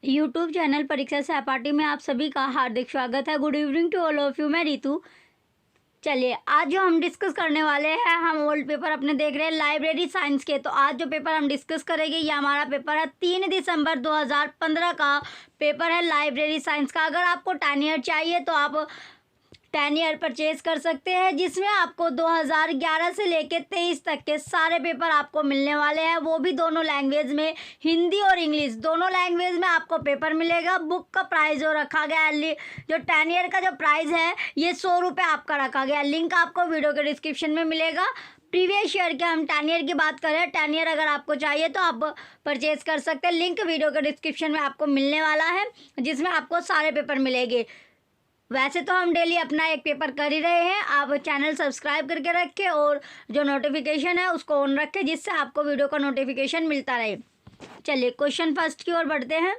YouTube channel परीक्षा सहपाठी में आप सभी का हार्दिक स्वागत है। Good evening to all of you. मैं रितु। चलिए, आज जो हम डिस्कस करने वाले हैं, हम ओल्ड पेपर अपने देख रहे हैं लाइब्रेरी साइंस के। तो आज जो पेपर हम डिस्कस करेंगे ये हमारा पेपर है 3 दिसंबर 2015 का पेपर है लाइब्रेरी साइंस का। अगर आपको 10 ईयर चाहिए तो आप 10 ईयर परचेज कर सकते हैं, जिसमें आपको 2011 से लेकर 23 तक के सारे पेपर आपको मिलने वाले हैं, वो भी दोनों लैंग्वेज में, हिंदी और इंग्लिश दोनों लैंग्वेज में आपको पेपर मिलेगा। बुक का प्राइस जो रखा गया है, जो 10 ईयर का जो प्राइस है ये 100 रुपये आपका रखा गया। लिंक आपको वीडियो के डिस्क्रिप्शन में मिलेगा। प्रीवियस ईयर के हम 10 ईयर की बात करें, 10 ईयर अगर आपको चाहिए तो आप परचेज कर सकते हैं। लिंक वीडियो के डिस्क्रिप्शन में आपको मिलने वाला है, जिसमें आपको सारे पेपर मिलेंगे। वैसे तो हम डेली अपना एक पेपर कर ही रहे हैं। आप चैनल सब्सक्राइब करके रखें और जो नोटिफिकेशन है उसको ऑन रखें, जिससे आपको वीडियो का नोटिफिकेशन मिलता रहे। चलिए, क्वेश्चन फर्स्ट की ओर बढ़ते हैं।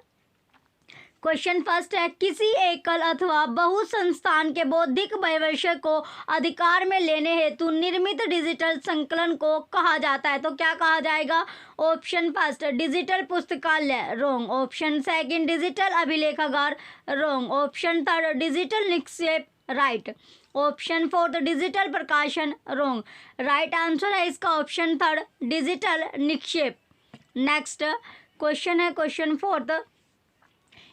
क्वेश्चन फर्स्ट है, किसी एकल अथवा बहु संस्थान के बौद्धिक वैभव को अधिकार में लेने हेतु निर्मित डिजिटल संकलन को कहा जाता है। तो क्या कहा जाएगा? ऑप्शन फर्स्ट डिजिटल पुस्तकालय, रॉन्ग। ऑप्शन सेकंड डिजिटल अभिलेखागार, रॉन्ग। ऑप्शन थर्ड डिजिटल निक्षेप, राइट। ऑप्शन फोर्थ डिजिटल प्रकाशन, रॉन्ग। राइट आंसर है इसका ऑप्शन थर्ड डिजिटल निक्षेप। नेक्स्ट क्वेश्चन है question fourth,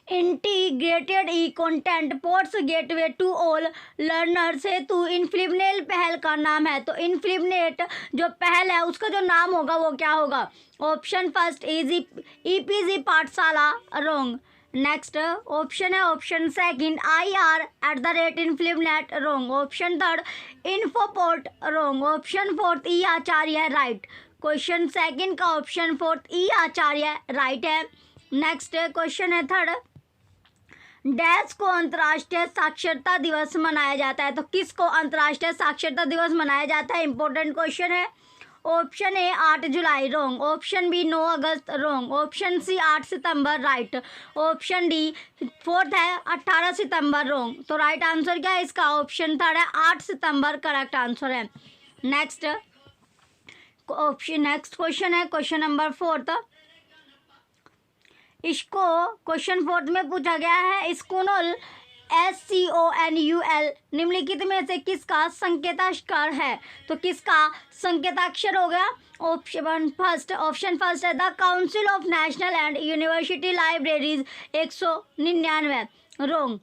integrated e content ports gateway to all learners हेतु INFLIBNET पहल का नाम है। तो इनफ्लिबनेट जो पहल है उसका जो नाम होगा वो क्या होगा? Option first ePG Pathshala, wrong. Next option है ऑप्शन सेकंड IR@इनफ्लिबनेट, wrong. Option third Infoport, wrong. Option fourth e Acharya, right. Question second का option fourth e Acharya right है। नेक्स्ट क्वेश्चन है थर्ड, डैश को अंतर्राष्ट्रीय साक्षरता दिवस मनाया जाता है। तो किसको अंतर्राष्ट्रीय साक्षरता दिवस मनाया जाता है? इंपॉर्टेंट क्वेश्चन है। ऑप्शन ए 8 जुलाई, रॉन्ग। ऑप्शन बी 9 अगस्त, रॉन्ग। ऑप्शन सी 8 सितंबर, राइट। ऑप्शन डी फोर्थ है 18 सितंबर, रॉन्ग। तो राइट आंसर क्या है इसका? ऑप्शन थर्ड है 8 सितंबर करेक्ट आंसर है। नेक्स्ट क्वेश्चन है क्वेश्चन नंबर फोर्थ, इसको क्वेश्चन फोर्थ में पूछा गया है, स्कूनल SCONUL निम्नलिखित में से किसका संकेताक्षर है? तो किसका संकेताक्षर हो गया? ऑप्शन फर्स्ट है the council of national and university libraries 199, wrong.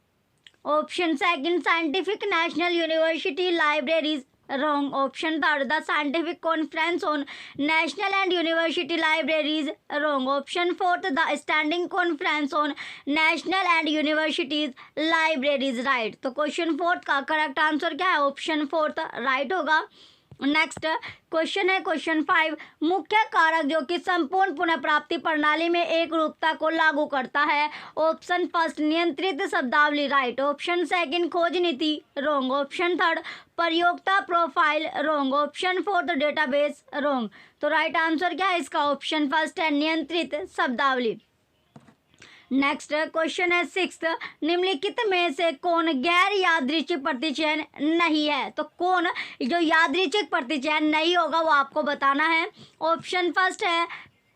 Option second scientific national university libraries, wrong. Option third the scientific conference on national and university libraries, wrong. Option fourth the standing conference on national and universities libraries, right. तो question fourth का correct answer क्या है? Option fourth right होगा। Next question है question 5, मुख्य कारक जो कि संपूर्ण पुनः प्राप्ति प्रणाली में एक रूपता को लागू करता है। ऑप्शन फर्स्ट नियंत्रित शब्दावली, राइट। ऑप्शन सेकंड खोज नीति, रॉन्ग। ऑप्शन थर्ड प्रयोक्ता profile, wrong. Option fourth database, wrong. तो राइट आंसर क्या है इसका? ऑप्शन फर्स्ट है नियंत्रित शब्दावली। नेक्स्ट क्वेश्चन है 6, निम्नलिखित में से कौन गैर यादृच्छिक प्रतिचयन नहीं है? तो कौन जो यादृच्छिक प्रतिचयन नहीं होगा वो आपको बताना है। ऑप्शन फर्स्ट है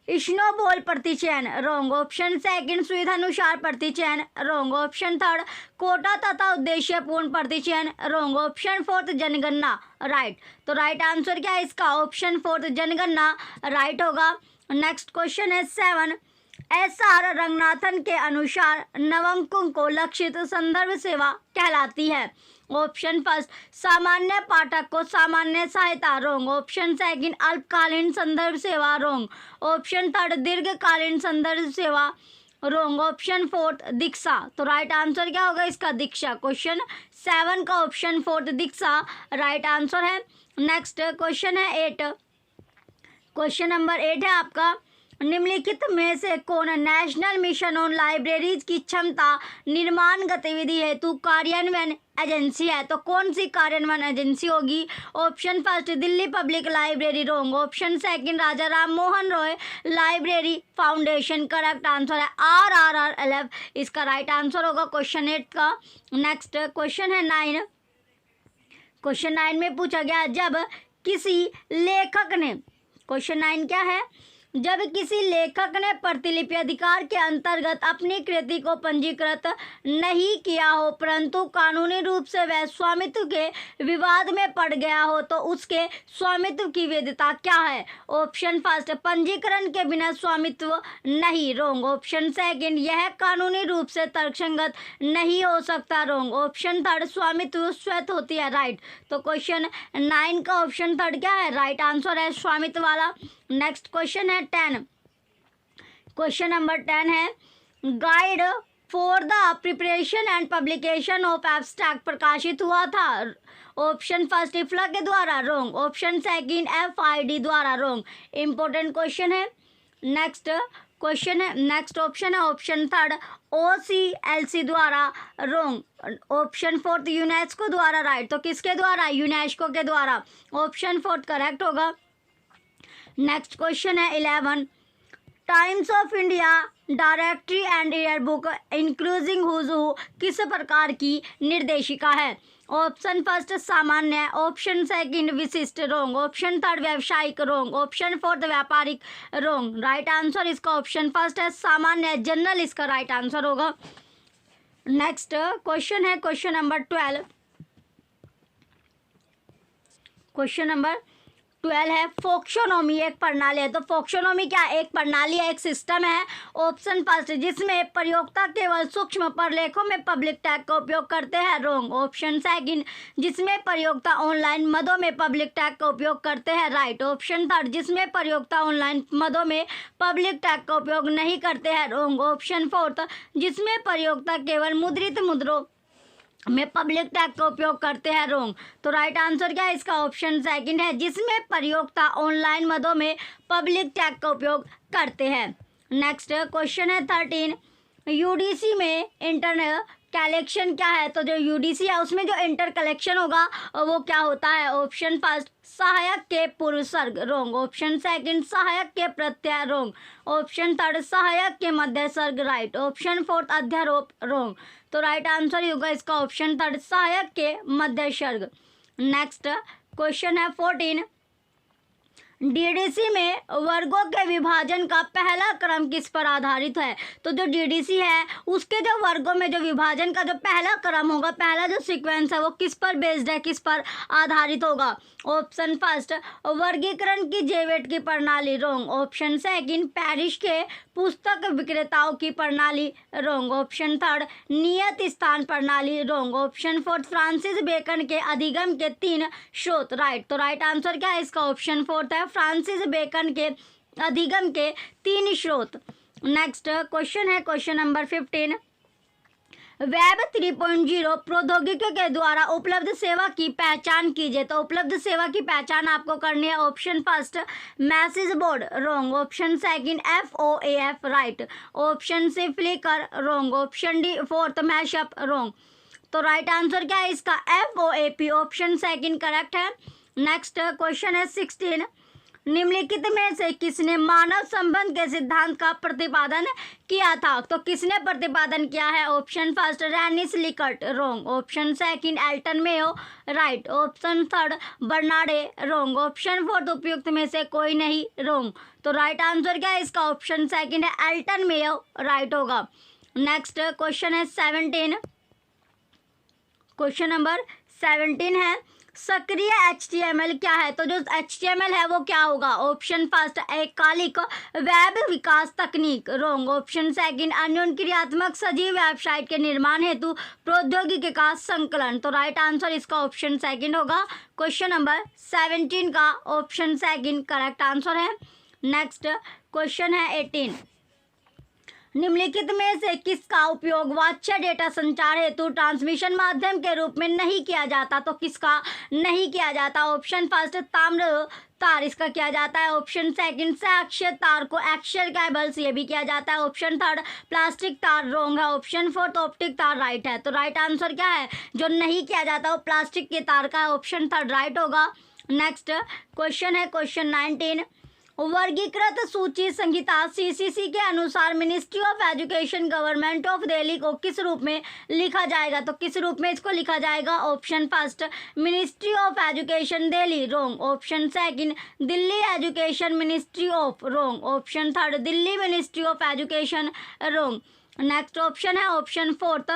स्नोबॉल प्रतिचयन, रॉन्ग। ऑप्शन सेकंड सुविधानुसार प्रतिचयन, रॉन्ग। ऑप्शन थर्ड कोटा तथा उद्देश्यपूर्ण प्रतिचयन, रॉन्ग। ऑप्शन फोर्थ जनगणना, राइट। तो राइट आंसर क्या है इसका? ऑप्शन फोर्थ जनगणना राइट होगा। नेक्स्ट क्वेश्चन है 7, SR रंगनाथन के अनुसार नवंकों को लक्षित संदर्भ सेवा कहलाती है। ऑप्शन फर्स्ट सामान्य पाठक को सामान्य सहायता, रॉन्ग। ऑप्शन सेकंड अल्पकालीन संदर्भ सेवा, रॉन्ग। ऑप्शन थर्ड दीर्घकालीन संदर्भ सेवा, रॉन्ग। ऑप्शन फोर्थ दीक्षा। तो राइट आंसर क्या होगा इसका? दीक्षा। क्वेश्चन 7 का ऑप्शन फोर्थ दीक्षा राइट आंसर है। नेक्स्ट क्वेश्चन है 8, क्वेश्चन नंबर 8 है आपका, निम्नलिखित में से कौन नेशनल मिशन ऑन लाइब्रेरीज की क्षमता निर्माण गतिविधि हेतु कार्यान्वयन एजेंसी है? तो कौन सी कार्यान्वयन एजेंसी होगी? Option first Delhi public library, wrong. Option second Raja Ram Mohan Roy library foundation, correct answer है RRRLF इसका राइट आंसर होगा क्वेश्चन 8 का। नेक्स्ट क्वेश्चन है 9, क्वेश्चन 9 में पूछा गया, जब किसी लेखक ने, क्वेश्चन 9 क्या है? जब किसी लेखक ने प्रतिलिपि अधिकार के अंतर्गत अपनी कृति को पंजीकृत नहीं किया हो परंतु कानूनी रूप से वह स्वामित्व के विवाद में पड़ गया हो तो उसके स्वामित्व की वैधता क्या है? ऑप्शन फर्स्ट, पंजीकरण के बिना स्वामित्व नहीं, रॉन्ग। ऑप्शन सेकंड, यह कानूनी रूप से तर्कसंगत नहीं हो सकता, रॉन्ग। ऑप्शन थर्ड, स्वामित्व स्वतः होती है, राइट। तो क्वेश्चन 9 का ऑप्शन थर्ड क्या है? राइट आंसर है स्वामित्व वाला। नेक्स्ट क्वेश्चन है 10। क्वेश्चन नंबर 10 है, guide for the preparation and publication of abstract प्रकाशित हुआ था। ऑप्शन फर्स्ट, इफ्ला के द्वारा, रॉन्ग। ऑप्शन सेकंड, FID द्वारा, रॉन्ग। इंपॉर्टेंट क्वेश्चन है। नेक्स्ट क्वेश्चन है, नेक्स्ट ऑप्शन है ऑप्शन थर्ड, OCLC द्वारा, रॉन्ग। ऑप्शन फोर्थ, यूनेस्को द्वारा, राइट। तो किसके द्वारा? यूनेस्को के द्वारा। ऑप्शन फोर्थ करेक्ट होगा। नेक्स्ट क्वेश्चन है 11, Times of India directory and year book including who's who किस प्रकार की निर्देशिका है? ऑप्शन फर्स्ट, सामान्य। ऑप्शन सेकंड, विशिष्ट, रॉन्ग। ऑप्शन थर्ड, व्यावसायिक, रॉन्ग। ऑप्शन फोर्थ, व्यापारिक, रॉन्ग। राइट आंसर इसका ऑप्शन फर्स्ट है, सामान्य, जनरल इसका राइट आंसर होगा। नेक्स्ट क्वेश्चन है क्वेश्चन नंबर 12। क्वेश्चन नंबर 12 है, फोक्सोनोमी एक प्रणाली है। तो फोक्सोनोमी क्या है? एक प्रणाली है, एक सिस्टम है। ऑप्शन फर्स्ट, जिसमें प्रयोक्ता केवल सूक्ष्म प्रलेखों में पब्लिक टैग का उपयोग करते हैं, रॉन्ग। ऑप्शन सेकंड, जिसमें प्रयोक्ता ऑनलाइन मदों में पब्लिक टैग का उपयोग करते हैं, राइट। ऑप्शन थर्ड, जिसमें प्रयोक्ता ऑनलाइन मदों में पब्लिक टैग का उपयोग नहीं करते हैं, रॉन्ग। ऑप्शन फोर्थ, जिसमें प्रयोक्ता केवल मुद्रित मुद्रों में पब्लिक टैग का उपयोग करते हैं, रॉन्ग। तो राइट आंसर क्या है इसका? ऑप्शन सेकंड है, जिसमें प्रयोक्ता ऑनलाइन मदों में पब्लिक टैग का उपयोग करते हैं। नेक्स्ट क्वेश्चन है 13, UDC में इंटर कलेक्शन क्या है? तो जो UDC है उसमें जो इंटर कलेक्शन होगा वो क्या होता है? ऑप्शन फर्स्ट, सहायक के पूर्व सर्ग, रॉन्ग। ऑप्शन सेकंड, सहायक के प्रत्यय, रॉन्ग। ऑप्शन थर्ड, सहायक के मध्य सर्ग, राइट। ऑप्शन फोर्थ, अध्यारोप, रॉन्ग। तो राइट आंसर होगा इसका ऑप्शन थर्ड, सहायक के मध्य सर्ग। नेक्स्ट क्वेश्चन है 14, DDC में वर्गों के विभाजन का पहला क्रम किस पर आधारित है? तो जो DDC है उसके जो वर्गों में जो विभाजन का जो पहला क्रम होगा, पहला जो सीक्वेंस है वो किस पर बेस्ड है, किस पर आधारित होगा? ऑप्शन फर्स्ट, वर्गीकरण की जेवेट की प्रणाली, रॉन्ग। ऑप्शन सेकंड, पेरिस के पुस्तक विक्रेताओं की प्रणाली, रॉन्ग। ऑप्शन थर्ड, नियत स्थान प्रणाली, wrong. Option fourth, Francis Bacon के अधिगम के 3 स्रोत, राइट। तो राइट आंसर क्या है इसका? ऑप्शन फोर्थ है, फ्रांसिस बेकन के अधिगम के 3 स्रोत। नेक्स्ट क्वेश्चन है क्वेश्चन नंबर 15, वेब 3.0 प्रौद्योगिकी के द्वारा उपलब्ध सेवा की पहचान कीजिए। तो उपलब्ध सेवा की पहचान आपको करनी है। Option first, message board, wrong. Option second, FOAF, right. Option C, Flickr, wrong. Option D, fourth, mashup, wrong. तो राइट आंसर क्या है इसका? FOAP, ऑप्शन सेकंड करेक्ट है। नेक्स्ट क्वेश्चन है 16, निम्नलिखित में से किसने मानव संबंध के सिद्धांत का प्रतिपादन किया था? तो किसने प्रतिपादन किया है? Option first, Rensis Likert, wrong. Option second, Elton Mayo, right. Option third, Barnard, wrong. Option fourth, उपयुक्त में से कोई नहीं, रॉन्ग। तो राइट आंसर क्या है इसका? ऑप्शन सेकंड है, एल्टन मेयो, राइट होगा। नेक्स्ट क्वेश्चन है 17, क्वेश्चन नंबर 17 है, सक्रिय HTML क्या है? तो जो HTML है वो क्या होगा? ऑप्शन फर्स्ट, एकालिक वेब विकास तकनीक, रॉन्ग। ऑप्शन सेकंड, अन्योन क्रियात्मक सजीव वेबसाइट के निर्माण हेतु प्रौद्योगिकी का संकलन। तो राइट आंसर इसका ऑप्शन सेकंड होगा। क्वेश्चन नंबर 17 का ऑप्शन सेकंड करेक्ट आंसर है। नेक्स्ट क्वेश्चन है 18, निम्नलिखित में से किसका उपयोग वाच्य डेटा संचार हेतु ट्रांसमिशन माध्यम के रूप में नहीं किया जाता? तो किसका नहीं किया जाता? ऑप्शन फर्स्ट, ताम्र तार, इसका किया जाता है। ऑप्शन सेकंड, अक्षय तार को एक्शियल केबल्स, ये भी किया जाता है। ऑप्शन थर्ड, प्लास्टिक तार, रॉन्ग है। ऑप्शन फोर्थ, ऑप्टिक तार, राइट है। तो राइट आंसर क्या है? जो नहीं किया जाता वो प्लास्टिक के तार का है, ऑप्शन थर्ड राइट होगा। नेक्स्ट क्वेश्चन है क्वेश्चन 19, वर्गीकृत सूची संहिता सीसीसी के अनुसार ministry of education government of Delhi को किस रूप में लिखा जाएगा? तो किस रूप में इसको लिखा जाएगा? Option first ministry of education Delhi, wrong. Option second Delhi education ministry of, wrong. Option third Delhi ministry of education, wrong. Next option है option fourth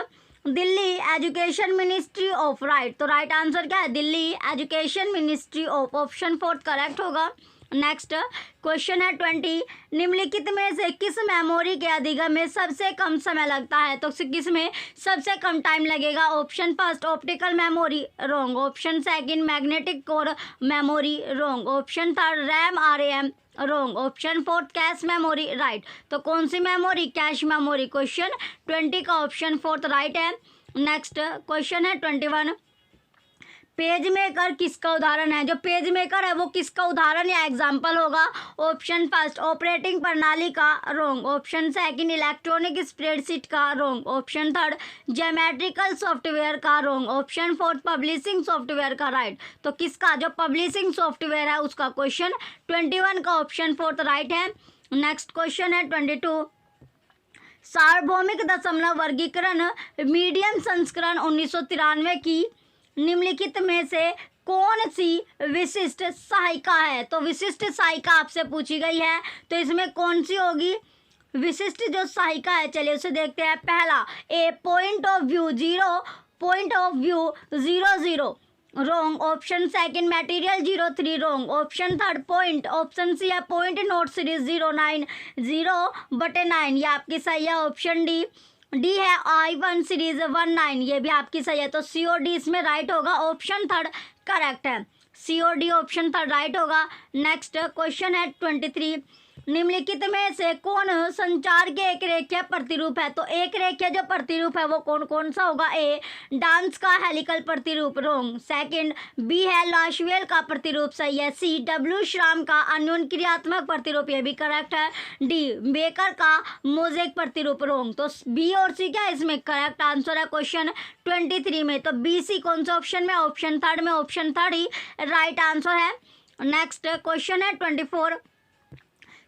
Delhi education ministry of, right. तो राइट आंसर क्या है? Delhi education ministry of, option fourth correct होगा। Next question है 20, निम्नलिखित में से किस मेमोरी के अधिगम में सबसे कम समय लगता है? तो किस में सबसे कम टाइम लगेगा? Option first optical memory, wrong. Option second magnetic core memory, wrong. Option third RAM RAM, wrong. Option fourth cache memory, right. तो कौन सी मेमोरी? Cache memory. क्वेश्चन 20 का ऑप्शन फोर्थ राइट है। नेक्स्ट क्वेश्चन है 21, page maker किसका उदाहरण है? जो पेज मेकर है वो किसका उदाहरण या एग्जाम्पल होगा? ऑप्शन फर्स्ट ऑपरेटिंग प्रणाली का, रोंग। ऑप्शन सेकंड इलेक्ट्रॉनिक स्प्रेडशीट का, रोंग। ऑप्शन थर्ड ज्योमेट्रिकल सॉफ्टवेयर का, रोंग। ऑप्शन फोर्थ पब्लिशिंग सॉफ्टवेयर का, राइट। तो किसका? जो पब्लिशिंग सॉफ्टवेयर है उसका। क्वेश्चन 21 का ऑप्शन फोर्थ राइट है। नेक्स्ट क्वेश्चन है 22, सार्वभौमिक दशमलव वर्गीकरण मीडियम संस्करण 1993 की निम्नलिखित में से कौन सी विशिष्ट सहायिका है? तो विशिष्ट सहायिका आपसे पूछी गई है, तो इसमें कौन सी होगी विशिष्ट जो सहायिका है? चलिए उसे देखते हैं। पहला A point of view 00, wrong. Option second material 03, wrong. Option third point, option C है पॉइंट नोट सीरीज 09, 0/9, ये आपकी सही है। ऑप्शन डी है I1 सीरीज 19, ये भी आपकी सही है। तो COD इसमें राइट होगा, ऑप्शन थर्ड करेक्ट है। COD ऑप्शन थर्ड राइट होगा। नेक्स्ट क्वेश्चन है 23, निम्नलिखित में से कौन संचार के एक रेखीय प्रतिरूप है? तो एक रेखीय जो प्रतिरूप है वो कौन कौन सा होगा? ए डांस का हेलिकल प्रतिरूप, रोंग। सेकंड बी है लाशवेल का प्रतिरूप, सही है। सी डब्ल्यू श्राम का अन्योन क्रियात्मक प्रतिरूप, ये भी करेक्ट है। डी बेकर का मोजेक प्रतिरूप, रोंग। तो बी और सी क्या इसमें करेक्ट आंसर है क्वेश्चन 23 में। तो बी सी कौन सा ऑप्शन में? ऑप्शन थर्ड में, ऑप्शन थर्ड ही राइट आंसर है। नेक्स्ट क्वेश्चन है 24,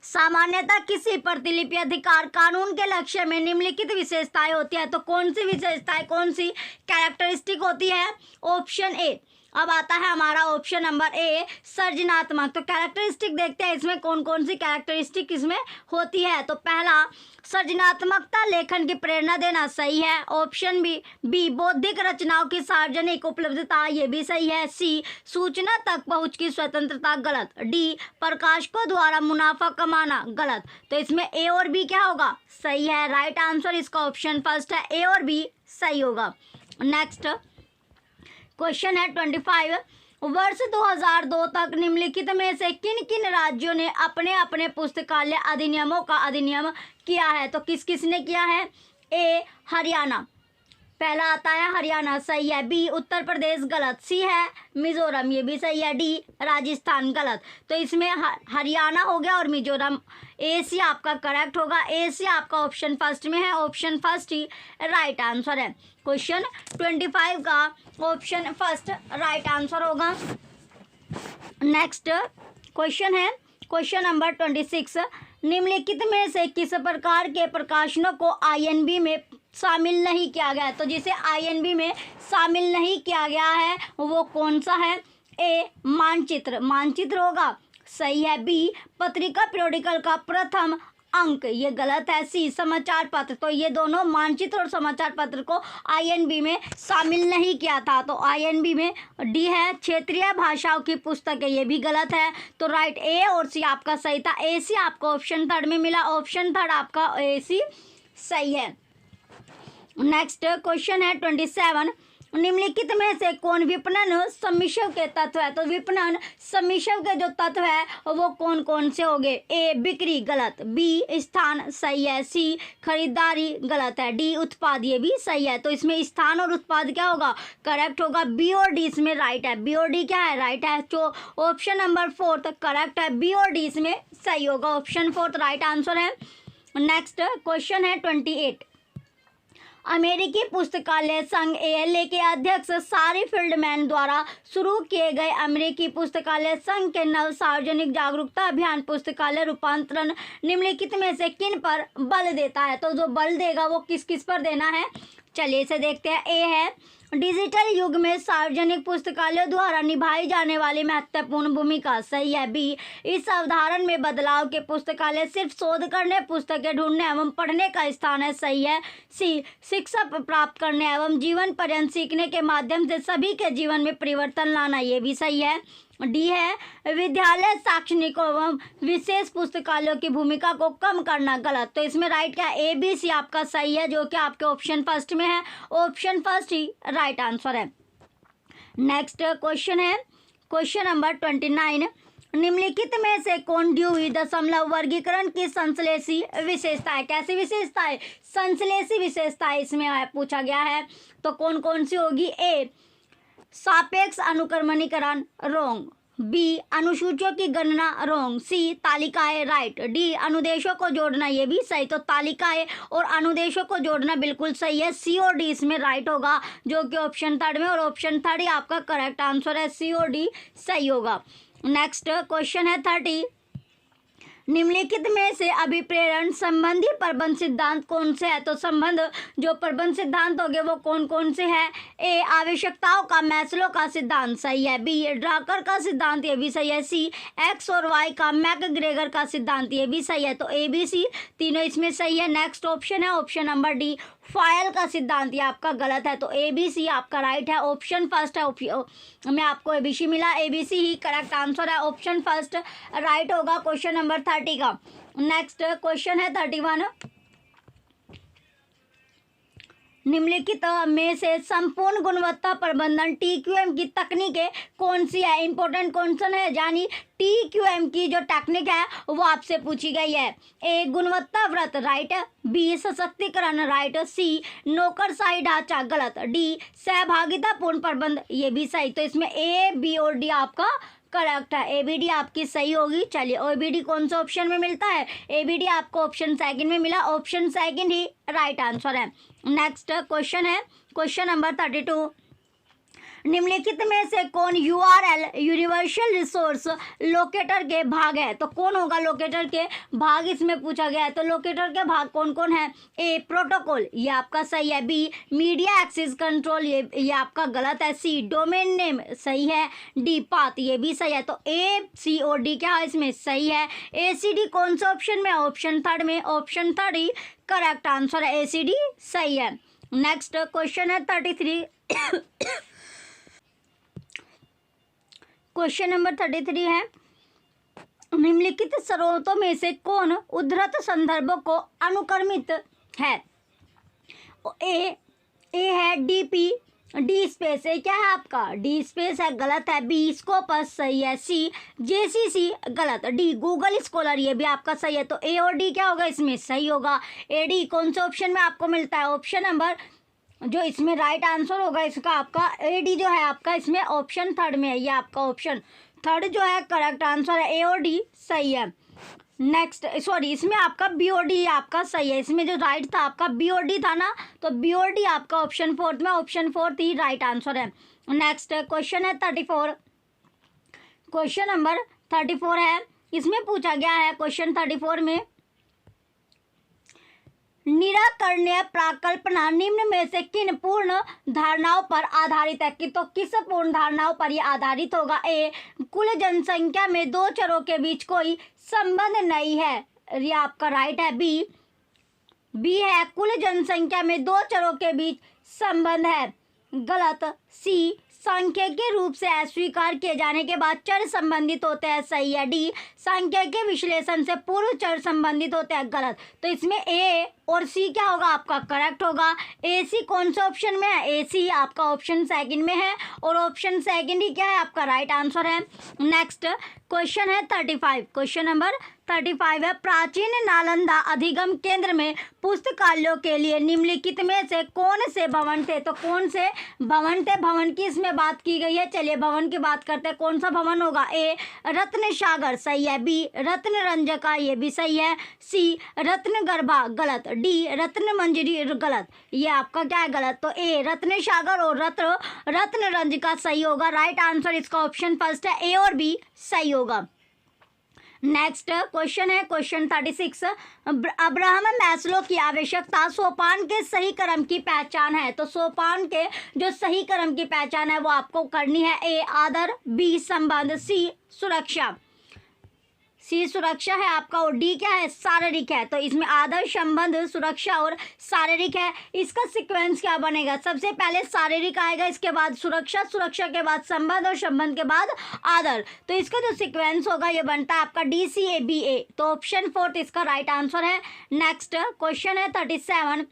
सामान्यतः किसी प्रतिलिपि अधिकार कानून के लक्ष्य में निम्नलिखित विशेषताएं होती है? तो कौन सी विशेषताएं, कौन सी कैरेक्टरिस्टिक होती है? ऑप्शन ए। अब आता है हमारा ऑप्शन नंबर ए सृजनात्मक। तो कैरेक्टरिस्टिक देखते हैं इसमें कौन कौन सी कैरेक्टरिस्टिक इसमें होती है। तो पहला सृजनात्मकता लेखन की प्रेरणा देना, सही है। ऑप्शन बी बौद्धिक रचनाओं की सार्वजनिक उपलब्धता, ये भी सही है। सी सूचना तक पहुंच की स्वतंत्रता, गलत। डी प्रकाशकों द्वारा मुनाफा कमाना, गलत। तो इसमें ए और बी क्या होगा? सही है। राइट आंसर इसका ऑप्शन फर्स्ट है, ए और बी सही होगा। नेक्स्ट क्वेश्चन है 25, वर्ष 2002 तक निम्नलिखित में से किन किन राज्यों ने अपने अपने पुस्तकालय अधिनियमों का अधिनियम किया है? तो किस किस ने किया है? ए हरियाणा, पहला आता है हरियाणा, सही है। बी उत्तर प्रदेश, गलत। सी है मिजोरम, ये भी सही है। डी राजस्थान, गलत। तो इसमें हरियाणा हो गया और मिजोरम। ए सी आपका करेक्ट होगा। ए सी आपका ऑप्शन फर्स्ट में है, ऑप्शन फर्स्ट ही राइट आंसर है। क्वेश्चन 25 का ऑप्शन फर्स्ट राइट आंसर होगा। नेक्स्ट क्वेश्चन है क्वेश्चन नंबर 26, निम्नलिखित में से किस प्रकार के प्रकाशनों को INB में शामिल नहीं किया गया है? तो जिसे INB में शामिल नहीं किया गया है वो कौन सा है? ए मानचित्र, मानचित्र होगा, सही है। बी पत्रिका पीरियोडिकल का प्रथम अंक, ये गलत है। सी समाचार पत्र, तो ये दोनों मानचित्र और समाचार पत्र को INB में शामिल नहीं किया था। तो INB में डी है क्षेत्रीय भाषाओं की पुस्तक है, ये भी गलत है। तो राइट ए और सी आपका सही था। ए सी आपको ऑप्शन थर्ड में मिला, ऑप्शन थर्ड आपका ए सी सही है। नेक्स्ट क्वेश्चन है 27, निम्नलिखित में से कौन विपणन सम्मिश्र के तत्व है? तो विपणन सम्मिश्र के जो तत्व है वो कौन कौन से होंगे? ए बिक्री, गलत। बी स्थान, सही है। सी खरीदारी, गलत है। डी उत्पाद, ये भी सही है। तो इसमें स्थान और उत्पाद क्या होगा? करेक्ट होगा। बी और डी इसमें राइट है। बी और डी क्या है? राइट है। तो ऑप्शन नंबर फोर्थ करेक्ट है। बी और डी इसमें सही होगा, ऑप्शन फोर्थ राइट आंसर है। नेक्स्ट क्वेश्चन है 28, अमेरिकी पुस्तकालय संघ ALA के अध्यक्ष सारी फील्डमैन द्वारा शुरू किए गए अमेरिकी पुस्तकालय संघ के नव सार्वजनिक जागरूकता अभियान पुस्तकालय रूपांतरण निम्नलिखित में से किन पर बल देता है? तो जो बल देगा वो किस किस पर देना है, चलिए इसे देखते हैं। ए है डिजिटल युग में सार्वजनिक पुस्तकालयों द्वारा निभाई जाने वाली महत्वपूर्ण भूमिका, सही है। बी इस अवधारण में बदलाव के पुस्तकालय सिर्फ शोध करने, पुस्तकें ढूंढने एवं पढ़ने का स्थान है, सही है। सी शिक्षा प्राप्त करने एवं जीवन पर्यंत सीखने के माध्यम से सभी के जीवन में परिवर्तन लाना, ये भी सही है। डी है विद्यालय शैक्षणिक एवं विशेष पुस्तकालयों की भूमिका को कम करना, गलत। तो इसमें राइट क्या है? ABC आपका सही है, जो कि आपके ऑप्शन फर्स्ट में है। ऑप्शन फर्स्ट ही राइट आंसर है। नेक्स्ट क्वेश्चन है क्वेश्चन नंबर 29। निम्नलिखित में से कौन ड्यूई दशमलव वर्गीकरण की संश्लेषी विशेषता है? कैसी विशेषता है? संश्लेषी विशेषता इसमें पूछा गया है। तो कौन कौन सी होगी? ए सापेक्ष अनुक्रमणीकरण, रोंग। बी अनुसूचियों की गणना, रोंग। सी तालिकाएं, राइट। डी अनुदेशों को जोड़ना, ये भी सही। तो तालिकाएं और अनुदेशों को जोड़ना बिल्कुल सही है। सी और डी इसमें राइट होगा, जो कि ऑप्शन थर्ड में, और ऑप्शन थर्ड ही आपका करेक्ट आंसर है। सी और डी सही होगा। नेक्स्ट क्वेश्चन है 30। निम्नलिखित में से अभिप्रेरण संबंधी प्रबंध सिद्धांत कौन से है? तो संबंध जो प्रबंध सिद्धांत होंगे वो कौन कौन से हैं? ए आवश्यकताओं का मैस्लो का सिद्धांत, सही है। बी ड्राकर का सिद्धांत, ये भी सही है। सी एक्स और वाई का मैकग्रेगर का सिद्धांत, ये भी सही है। तो ABC तीनों इसमें सही है। नेक्स्ट ऑप्शन है ऑप्शन नंबर डी फायल का सिद्धांत, ये आपका गलत है। तो ABC आपका राइट है। ऑप्शन फर्स्ट है, में आपको ABC मिला, ABC ही करेक्ट आंसर है। ऑप्शन फर्स्ट राइट होगा क्वेश्चन नंबर 30 का। नेक्स्ट क्वेश्चन है 31। निम्नलिखित में से संपूर्ण गुणवत्ता प्रबंधन TQM की तकनीकें कौन सी है? इंपॉर्टेंट क्वेश्चन है, यानी TQM की जो टेक्निक है वो आपसे पूछी गई है। ए गुणवत्ता व्रत, राइट। बी सशक्तिकरण, राइट। सी नौकरशाही ढांचा, गलत। डी सहभागितापूर्ण प्रबंध, ये भी सही। तो इसमें A, B और D आपका करेक्ट है। ABD आपकी सही होगी। चलिए ABD कौन सा ऑप्शन में मिलता है? ABD आपको ऑप्शन सेकंड में मिला। ऑप्शन सेकंड ही राइट आंसर है। नेक्स्ट क्वेश्चन है क्वेश्चन नंबर 32। निम्नलिखित में से कौन URL यूनिवर्सल रिसोर्स लोकेटर के भाग है? तो कौन होगा लोकेटर के भाग, इसमें पूछा गया है। तो लोकेटर के भाग कौन कौन है? ए प्रोटोकॉल, ये आपका सही है। बी मीडिया एक्सेस कंट्रोल, ये आपका गलत है। सी डोमेन नेम, सही है। डी पाथ, ये भी सही है। तो A, C और D क्या है इसमें सही है। ACD कौन सा ऑप्शन में? ऑप्शन थर्ड में। ऑप्शन थर्ड ही करेक्ट आंसर है। ACD सही है। नेक्स्ट क्वेश्चन है 33। क्वेश्चन नंबर 33 है निम्नलिखित स्रोतों में से कौन उद्धृत संदर्भों को अनुक्रमित है? ए है DP, डी स्पेस, ए क्या है आपका? डी स्पेस है, गलत है। बी स्कोपस सही है। सी JCC गलत। डी गूगल स्कॉलर, ये भी आपका सही है। तो A और D क्या होगा इसमें सही होगा। AD कौन से ऑप्शन में आपको मिलता है? ऑप्शन नंबर जो इसमें राइट आंसर होगा इसका आपका AD जो है आपका इसमें ऑप्शन थर्ड में है। ये आपका ऑप्शन थर्ड जो है करेक्ट आंसर है। A और D सही है। नेक्स्ट सॉरी इसमें आपका B और D आपका सही है। इसमें जो राइट था आपका B और D था ना, तो B और D आपका ऑप्शन फोर्थ में, ऑप्शन फोर्थ ही राइट आंसर है। नेक्स्ट क्वेश्चन है 34। क्वेश्चन नंबर 34 है, इसमें पूछा गया है क्वेश्चन 34 में निराकरणीय प्राकल्पना निम्न में से किन पूर्ण धारणाओं पर आधारित है? कि तो किस पूर्ण धारणाओं पर यह आधारित होगा? ए कुल जनसंख्या में दो चरों के बीच कोई संबंध नहीं है, ये आपका राइट है। बी है कुल जनसंख्या में दो चरों के बीच संबंध है, गलत। सी सांख्यिकीय रूप से अस्वीकार किए जाने के बाद चर संबंधित होते हैं, सही है। डी सांख्यिकीय विश्लेषण से पूर्व चर संबंधित होते हैं, गलत। तो इसमें ए और सी क्या होगा आपका करेक्ट होगा। AC कौन सा ऑप्शन में है? AC आपका ऑप्शन सेकंड में है और ऑप्शन सेकंड ही क्या है आपका राइट आंसर है। नेक्स्ट क्वेश्चन है 35, क्वेश्चन नंबर 35 है, प्राचीन नालंदा अधिगम केंद्र में पुस्तकालयों के लिए निम्नलिखित में से कौन से भवन थे? तो कौन से भवन थे? भवन की इसमें बात की गई है। चलिए भवन की बात करते हैं। कौन सा भवन होगा? ए रत्न सागर, सही है। बी रत्न रंजका, ये भी सही है। सी रत्न गर्भा, गलत। डी रत्न मंजरी, गलत। ये आपका क्या है? गलत। तो ए रत्न सागर और रत्न रंजका सही होगा। राइट आंसर इसका ऑप्शन फर्स्ट है, ए और बी सही होगा। नेक्स्ट क्वेश्चन है क्वेश्चन 36, अब्राहम मैस्लो की आवश्यकता सोपान के सही क्रम की पहचान है। तो सोपान के जो सही क्रम की पहचान है वो आपको करनी है। ए आदर, बी संबंध, सी सुरक्षा। सी सुरक्षा है आपका और डी क्या है? शारीरिक है। तो इसमें आदर, संबंध, सुरक्षा और शारीरिक है। इसका सीक्वेंस क्या बनेगा? सबसे पहले शारीरिक आएगा, इसके बाद सुरक्षा, सुरक्षा के बाद संबंध और संबंध के बाद आदर। तो इसका जो सीक्वेंस होगा ये बनता है आपका DCABA। तो ऑप्शन 4 इसका राइट आंसर है। नेक्स्ट क्वेश्चन है 37,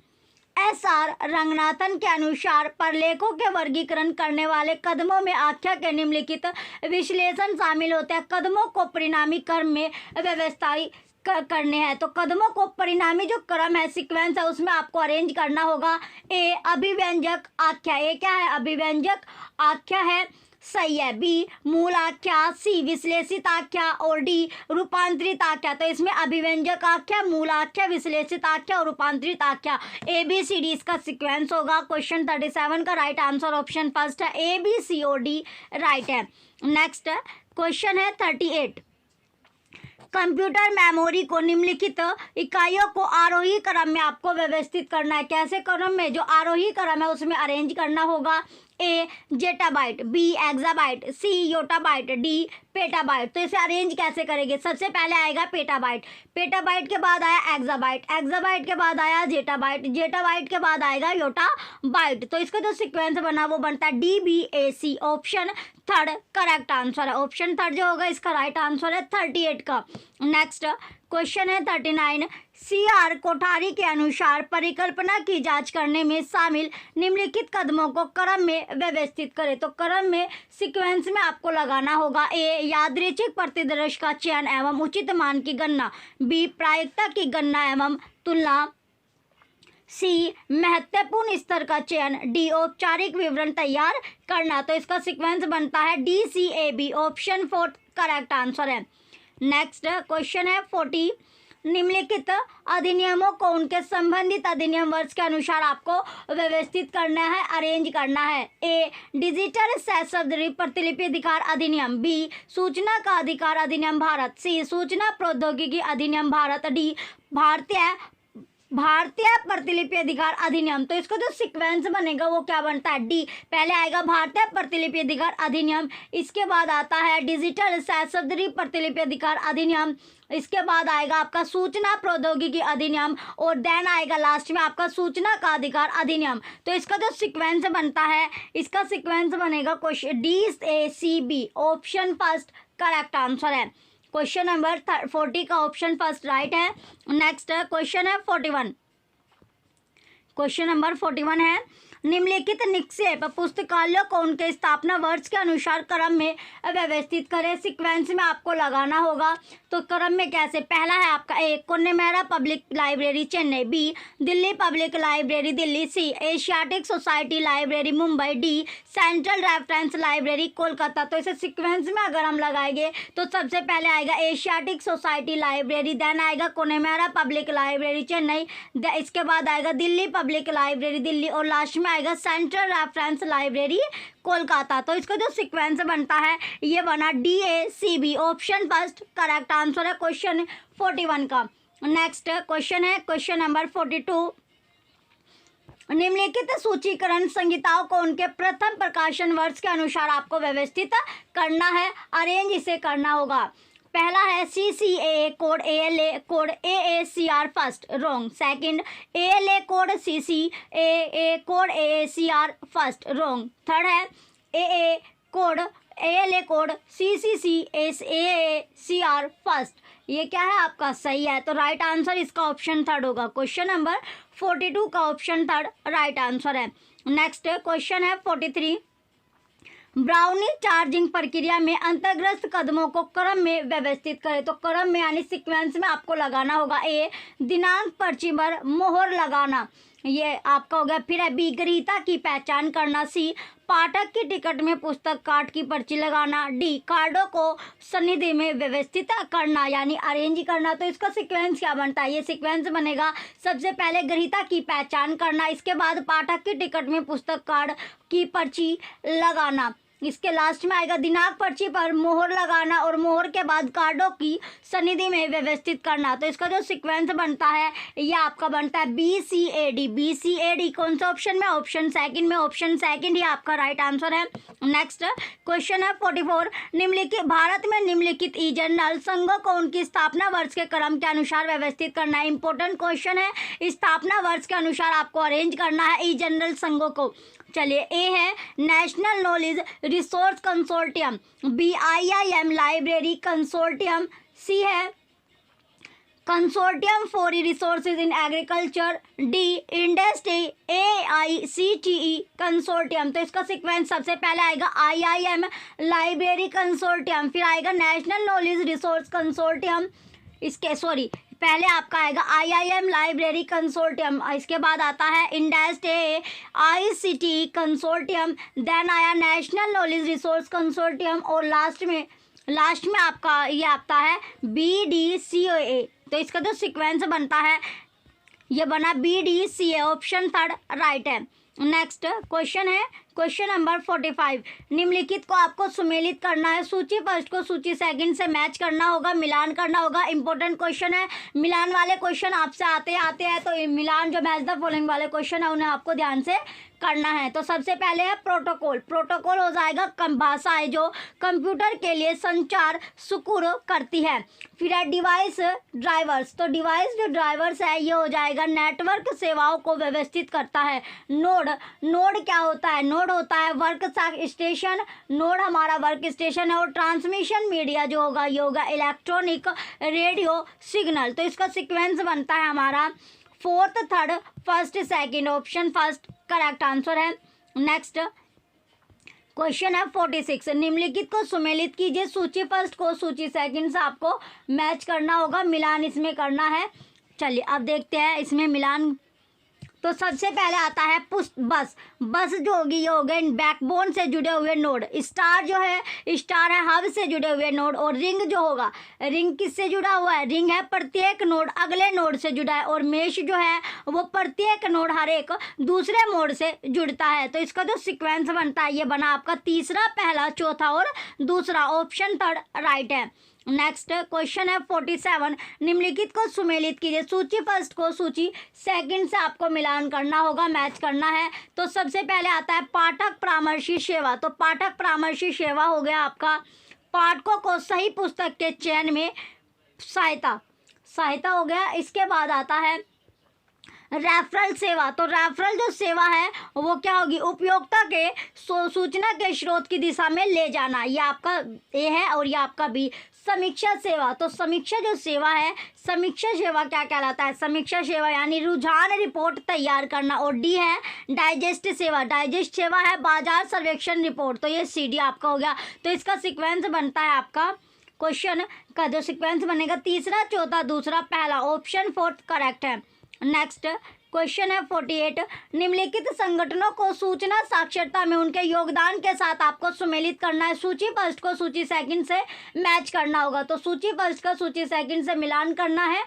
SR रंगनाथन के अनुसार प्रलेखों के वर्गीकरण करने वाले कदमों में आख्या के निम्नलिखित विश्लेषण शामिल होते हैं। कदमों को परिणामी क्रम में व्यवस्थित करने हैं। तो कदमों को परिणामी जो क्रम है, सीक्वेंस है, उसमें आपको अरेंज करना होगा। ए अभिव्यंजक आख्या, ए क्या है? अभिव्यंजक आख्या है, सही है। बी मूल आख्या, सी विश्लेषित आख्या और डी रूपांतरित आख्या। तो इसमें अभिव्यंजक आख्या, मूल आख्या, विश्लेषित आख्या और रूपांतरित आख्या, ABCD इसका सीक्वेंस होगा। क्वेश्चन 37 का राइट आंसर ऑप्शन फर्स्ट है, ABCOD राइट है। नेक्स्ट क्वेश्चन है 38, कंप्यूटर मेमोरी को निम्नलिखित इकाइयों को आरोही क्रम में आपको व्यवस्थित करना है। कैसे क्रम में? जो आरोही क्रम है उसमें अरेंज करना होगा। ए जेटाबाइट, बी एक्साबाइट, सी योटाबाइट, डी पेटाबाइट। तो इसे अरेंज कैसे करेंगे? सबसे पहले आएगा पेटाबाइट, पेटाबाइट के बाद आया एक्साबाइट, एक्साबाइट के बाद आया जेटाबाइट, जेटाबाइट के बाद आएगा योटाबाइट। तो इसका जो सीक्वेंस बना वो बनता है DBAC। Option third correct answer है। ऑप्शन थर्ड जो होगा इसका राइट आंसर है 38 का। नेक्स्ट क्वेश्चन है 39, CR कोठारी के अनुसार परिकल्पना की जांच करने में शामिल निम्नलिखित कदमों को क्रम में व्यवस्थित करें। तो क्रम में सीक्वेंस में आपको लगाना होगा। ए यादृच्छिक प्रतिदर्श का चयन एवं उचित मान की गणना, बी प्रायिकता की गणना एवं तुलना, सी महत्वपूर्ण स्तर का चयन, डी औपचारिक विवरण तैयार करना। तो इसका सीक्वेंस बनता है DCAB। ऑप्शन 4 करेक्ट आंसर है। नेक्स्ट क्वेश्चन है 40, निम्नलिखित अधिनियमों को उनके संबंधित अधिनियम वर्ष के अनुसार आपको व्यवस्थित करना है, अरेंज करना है। ए डिजिटल सशस्त्र प्रतिलिपि अधिकार अधिनियम, बी सूचना का अधिकार अधिनियम भारत, सी सूचना प्रौद्योगिकी अधिनियम भारत, डी भारतीय प्रतिलिपि अधिकार अधिनियम। तो इसका जो सीक्वेंस बनेगा वो क्या बनता है? डी पहले आएगा भारतीय प्रतिलिपि अधिकार अधिनियम, इसके बाद आता है डिजिटल सशस्त्र प्रतिलिपि अधिकार अधिनियम, इसके बाद आएगा आपका सूचना प्रौद्योगिकी अधिनियम और देन आएगा लास्ट में आपका सूचना का अधिकार अधिनियम। तो इसका जो सीक्वेंस बनता है, इसका सीक्वेंस बनेगा question DACB। Option first correct answer है। क्वेश्चन नंबर 40 का ऑप्शन फर्स्ट राइट है। नेक्स्ट क्वेश्चन है 41, क्वेश्चन नंबर 41 है, निम्नलिखित निक्षेप पुस्तकालयों को उनके स्थापना वर्ष के अनुसार क्रम में व्यवस्थित करें। सीक्वेंस में आपको लगाना होगा। तो क्रम में कैसे? पहला है आपका A Connemara public library Chennai, B Delhi public library Delhi, C Asiatic society library Mumbai, D central reference library Kolkata. तो इसे सीक्वेंस में अगर हम लगाएंगे तो सबसे पहले आएगा एशियाटिक सोसाइटी लाइब्रेरी, देन आएगा कोन्नेमेरा पब्लिक लाइब्रेरी चेन्नई, इसके बाद आएगा दिल्ली पब्लिक लाइब्रेरी दिल्ली और लास्ट में आएगा सेंट्रल रेफरेंस लाइब्रेरी कोलकाता। तो इसका जो सीक्वेंस बनता है ये बना DACB। Option first correct answer है क्वेश्चन 41 का। नेक्स्ट क्वेश्चन है क्वेश्चन नंबर 42, निम्नलिखित सूचीकरण संहिताओं को उनके प्रथम प्रकाशन वर्ष के अनुसार आपको व्यवस्थित करना है, अरेंज इसे करना होगा। पहला है CCAA code, ALA code, AACR first wrong, second ALA code, CCAA code, AACR first wrong, third है AA code, ALA code, CCCAACR first. ये क्या है आपका? सही है। तो राइट आंसर इसका ऑप्शन थर्ड होगा। क्वेश्चन नंबर 42 का ऑप्शन थर्ड राइट आंसर है। नेक्स्ट क्वेश्चन है 43, ब्राउनी चार्जिंग प्रक्रिया में अंतर्ग्रस्त कदमों को क्रम में व्यवस्थित करें। तो क्रम में यानी सीक्वेंस में आपको लगाना होगा। ए, दिनांक पर्ची पर मोहर लगाना, ये आपका हो गया। फिर है बी, ग्रहीता की पहचान करना। सी, पाठक की टिकट में पुस्तक कार्ड की पर्ची लगाना। डी, कार्डों को सन्निधि में व्यवस्थित करना यानी अरेंज करना। तो इसका सीक्वेंस क्या बनता है? ये सीक्वेंस बनेगा, सबसे पहले ग्रहीता की पहचान करना, इसके बाद पाठक की टिकट में पुस्तक कार्ड की पर्ची लगाना, इसके लास्ट में आएगा दिनांक पर्ची पर मोहर लगाना और मोहर के बाद कार्डों की सन्निधि में व्यवस्थित करना। तो इसका जो सीक्वेंस बनता है ये आपका बनता है BCAD। BCAD कौन सा ऑप्शन में? ऑप्शन सेकंड में। ऑप्शन सेकंड ही आपका राइट आंसर है। नेक्स्ट क्वेश्चन है 44, निम्नलिखित भारत में निम्नलिखित ई जर्नल संघों को उनकी स्थापना वर्ष के क्रम के अनुसार व्यवस्थित करना है। इंपॉर्टेंट क्वेश्चन है, स्थापना वर्ष के अनुसार आपको अरेंज करना है ई जर्नल संघों को। चलिए, ए है national knowledge resource consortium, B IIM library consortium, C है consortium for resources in agriculture, D industry AICTE consortium. तो इसका सीक्वेंस सबसे पहले आएगा IIM लाइब्रेरी कंसोर्टियम, फिर आएगा नेशनल नॉलेज रिसोर्स कंसोर्टियम, इसके पहले आपका आएगा IIM लाइब्रेरी कंसोर्टियम, इसके बाद आता है इंडस्ट्री AICTE कंसोर्टियम, देन आया नेशनल नॉलेज रिसोर्स कंसोर्टियम और लास्ट में आपका ये आता है BDCA। तो इसका जो सीक्वेंस बनता है ये बना BDCA, ऑप्शन थर्ड राइट है। नेक्स्ट क्वेश्चन है क्वेश्चन नंबर 45, निम्नलिखित को आपको सुमेलित करना है। सूची फर्स्ट को सूची सेकंड से मैच करना होगा, मिलान करना होगा। इंपॉर्टेंट क्वेश्चन है, मिलान वाले क्वेश्चन आपसे आते हैं तो मिलान जो मैच द फॉलोइंग वाले क्वेश्चन है उन्हें आपको ध्यान से करना है। तो सबसे पहले है प्रोटोकॉल। प्रोटोकॉल हो जाएगा भाषा है जो कंप्यूटर के लिए संचार सुकुर करती है। फिर है डिवाइस ड्राइवर्स। तो डिवाइस जो ड्राइवर्स है ये हो जाएगा नेटवर्क सेवाओं को व्यवस्थित करता है। नोड क्या होता है? नोड होता है वर्क स्टेशन, नोड हमारा वर्क स्टेशन है। और ट्रांसमिशन मीडिया जो होगा ये होगा इलेक्ट्रॉनिक रेडियो सिग्नल। तो इसका सीक्वेंस बनता है हमारा fourth, third, first, second, option first correct answer है। नेक्स्ट क्वेश्चन है 46, निम्नलिखित को सुमेलित कीजिए। सूची फर्स्ट को सूची सेकंड से आपको मैच करना होगा, मिलान इसमें करना है। चलिए अब देखते हैं इसमें मिलान। तो सबसे पहले आता है बस जो होगी ये हो गए बैकबोन से जुड़े हुए नोड। स्टार जो है स्टार है हब से जुड़े हुए नोड। और रिंग जो होगा, रिंग किससे जुड़ा हुआ है? रिंग है प्रत्येक नोड अगले नोड से जुड़ा है। और मेश जो है वो प्रत्येक नोड हर एक दूसरे नोड से जुड़ता है। तो इसका जो सीक्वेंस बनता है ये बना आपका तीसरा, पहला, चौथा और दूसरा, ऑप्शन थर्ड राइट है। नेक्स्ट क्वेश्चन है 47, निम्नलिखित को सुमेलित कीजिए। सूची फर्स्ट को सूची सेकंड से आपको मिलान करना होगा, मैच करना है। तो सबसे पहले आता है पाठक परामर्शी सेवा। तो पाठक परामर्शी सेवा हो गया आपका पाठकों को सही पुस्तक के चयन में सहायता हो गया। इसके बाद आता है रेफरल सेवा। तो रेफरल जो सेवा है वो क्या होगी? उपयोक्ता के सूचना के स्रोत की दिशा में ले जाना। ये आपका ए है और ये आपका बी। समीक्षा सेवा। तो समीक्षा जो सेवा है, समीक्षा सेवा क्या कहलाता है? समीक्षा सेवा यानी रुझान रिपोर्ट तैयार करना। और डी है डाइजेस्ट सेवा। डाइजेस्ट सेवा है बाजार सर्वेक्षण रिपोर्ट। तो ये CD आपका हो गया। तो इसका सीक्वेंस बनता है आपका क्वेश्चन का जो सीक्वेंस बनेगा तीसरा, चौथा, दूसरा, पहला, ऑप्शन फोर्थ करेक्ट है। नेक्स्ट क्वेश्चन है 48, निम्नलिखित संगठनों को सूचना साक्षरता में उनके योगदान के साथ आपको सुमेलित करना है। सूची फर्स्ट को सूची सेकंड से मैच करना होगा। तो सूची फर्स्ट का सूची सेकंड से मिलान करना है।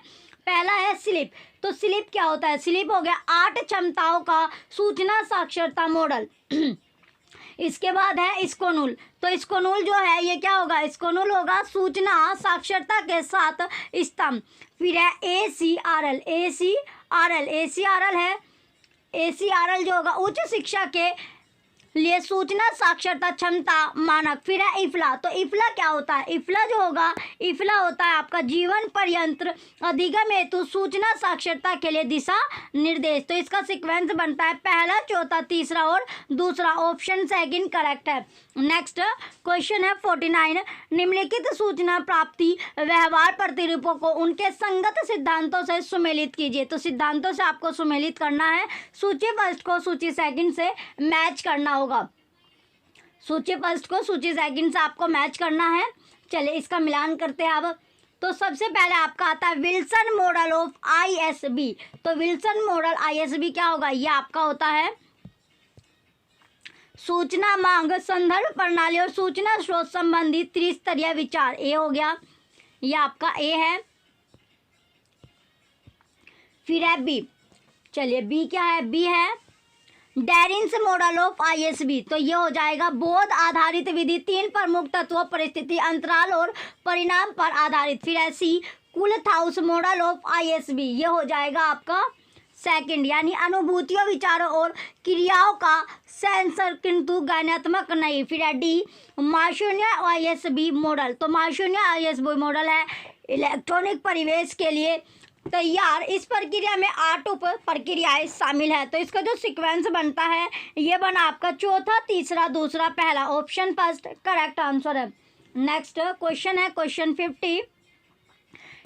पहला है स्लिप। तो स्लिप क्या होता है? स्लिप हो गया 8 क्षमताओं का सूचना साक्षरता मॉडल। इसके बाद है स्कोनूल। तो स्कोनूल जो है ये क्या होगा? स्कोनूल होगा सूचना साक्षरता के साथ स्तंभ। फिर है ACRL। ACRL है ACRL जो होगा उच्च शिक्षा के लिए सूचना साक्षरता क्षमता मानक। फिर है इफला। तो इफला क्या होता है? इफला जो होगा इफला होता है आपका जीवन पर्यंत अधिगम हेतु सूचना साक्षरता के लिए दिशा निर्देश। तो इसका सीक्वेंस बनता है पहला, चौथा, तीसरा और दूसरा, ऑप्शन सेकंड करेक्ट है। नेक्स्ट क्वेश्चन है 49, निम्नलिखित सूचना प्राप्ति व्यवहार प्रतिरूपों को उनके संगत सिद्धांतों से सुमेलित कीजिए। तो सिद्धांतों से आपको सुमेलित करना है। सूची फर्स्ट को सूची सेकंड से मैच करना होगा। सूची फर्स्ट को सूची सेकंड से आपको मैच करना है। चलिए इसका मिलान करते हैं अब। तो सबसे पहले आपका आता है विल्सन मॉडल ऑफ ISB। तो विल्सन मॉडल ISB क्या होगा, ये आपका होता है सूचना मांग संदर्भ प्रणाली और सूचना स्रोत संबंधी त्रिस्तरीय विचार। ए हो गया, ये आपका ए है। फिर है बी। चलिए बी क्या है, बी है डेरिन्स मॉडल ऑफ ISB। तो ये हो जाएगा बोध आधारित विधि, 3 प्रमुख तत्वों, परिस्थिति, अंतराल और परिणाम पर आधारित। फिर है सी कुलथाउस मॉडल ऑफ ISB। ये हो जाएगा आपका सेकंड, यानी अनुभूतियों, विचारों और क्रियाओं का सेंसर किंतु ज्ञानात्मक नहीं। फिर है डी मार्शून्य ISB मॉडल। तो मार्शून्य ISB मॉडल है इलेक्ट्रॉनिक परिवेश के लिए तैयार। इस प्रक्रिया में 8 उप प्रक्रियाएं शामिल है। तो इसका जो सीक्वेंस बनता है ये बना आपका चौथा, तीसरा, दूसरा, पहला। ऑप्शन फर्स्ट करेक्ट आंसर है। नेक्स्ट क्वेश्चन है क्वेश्चन 50।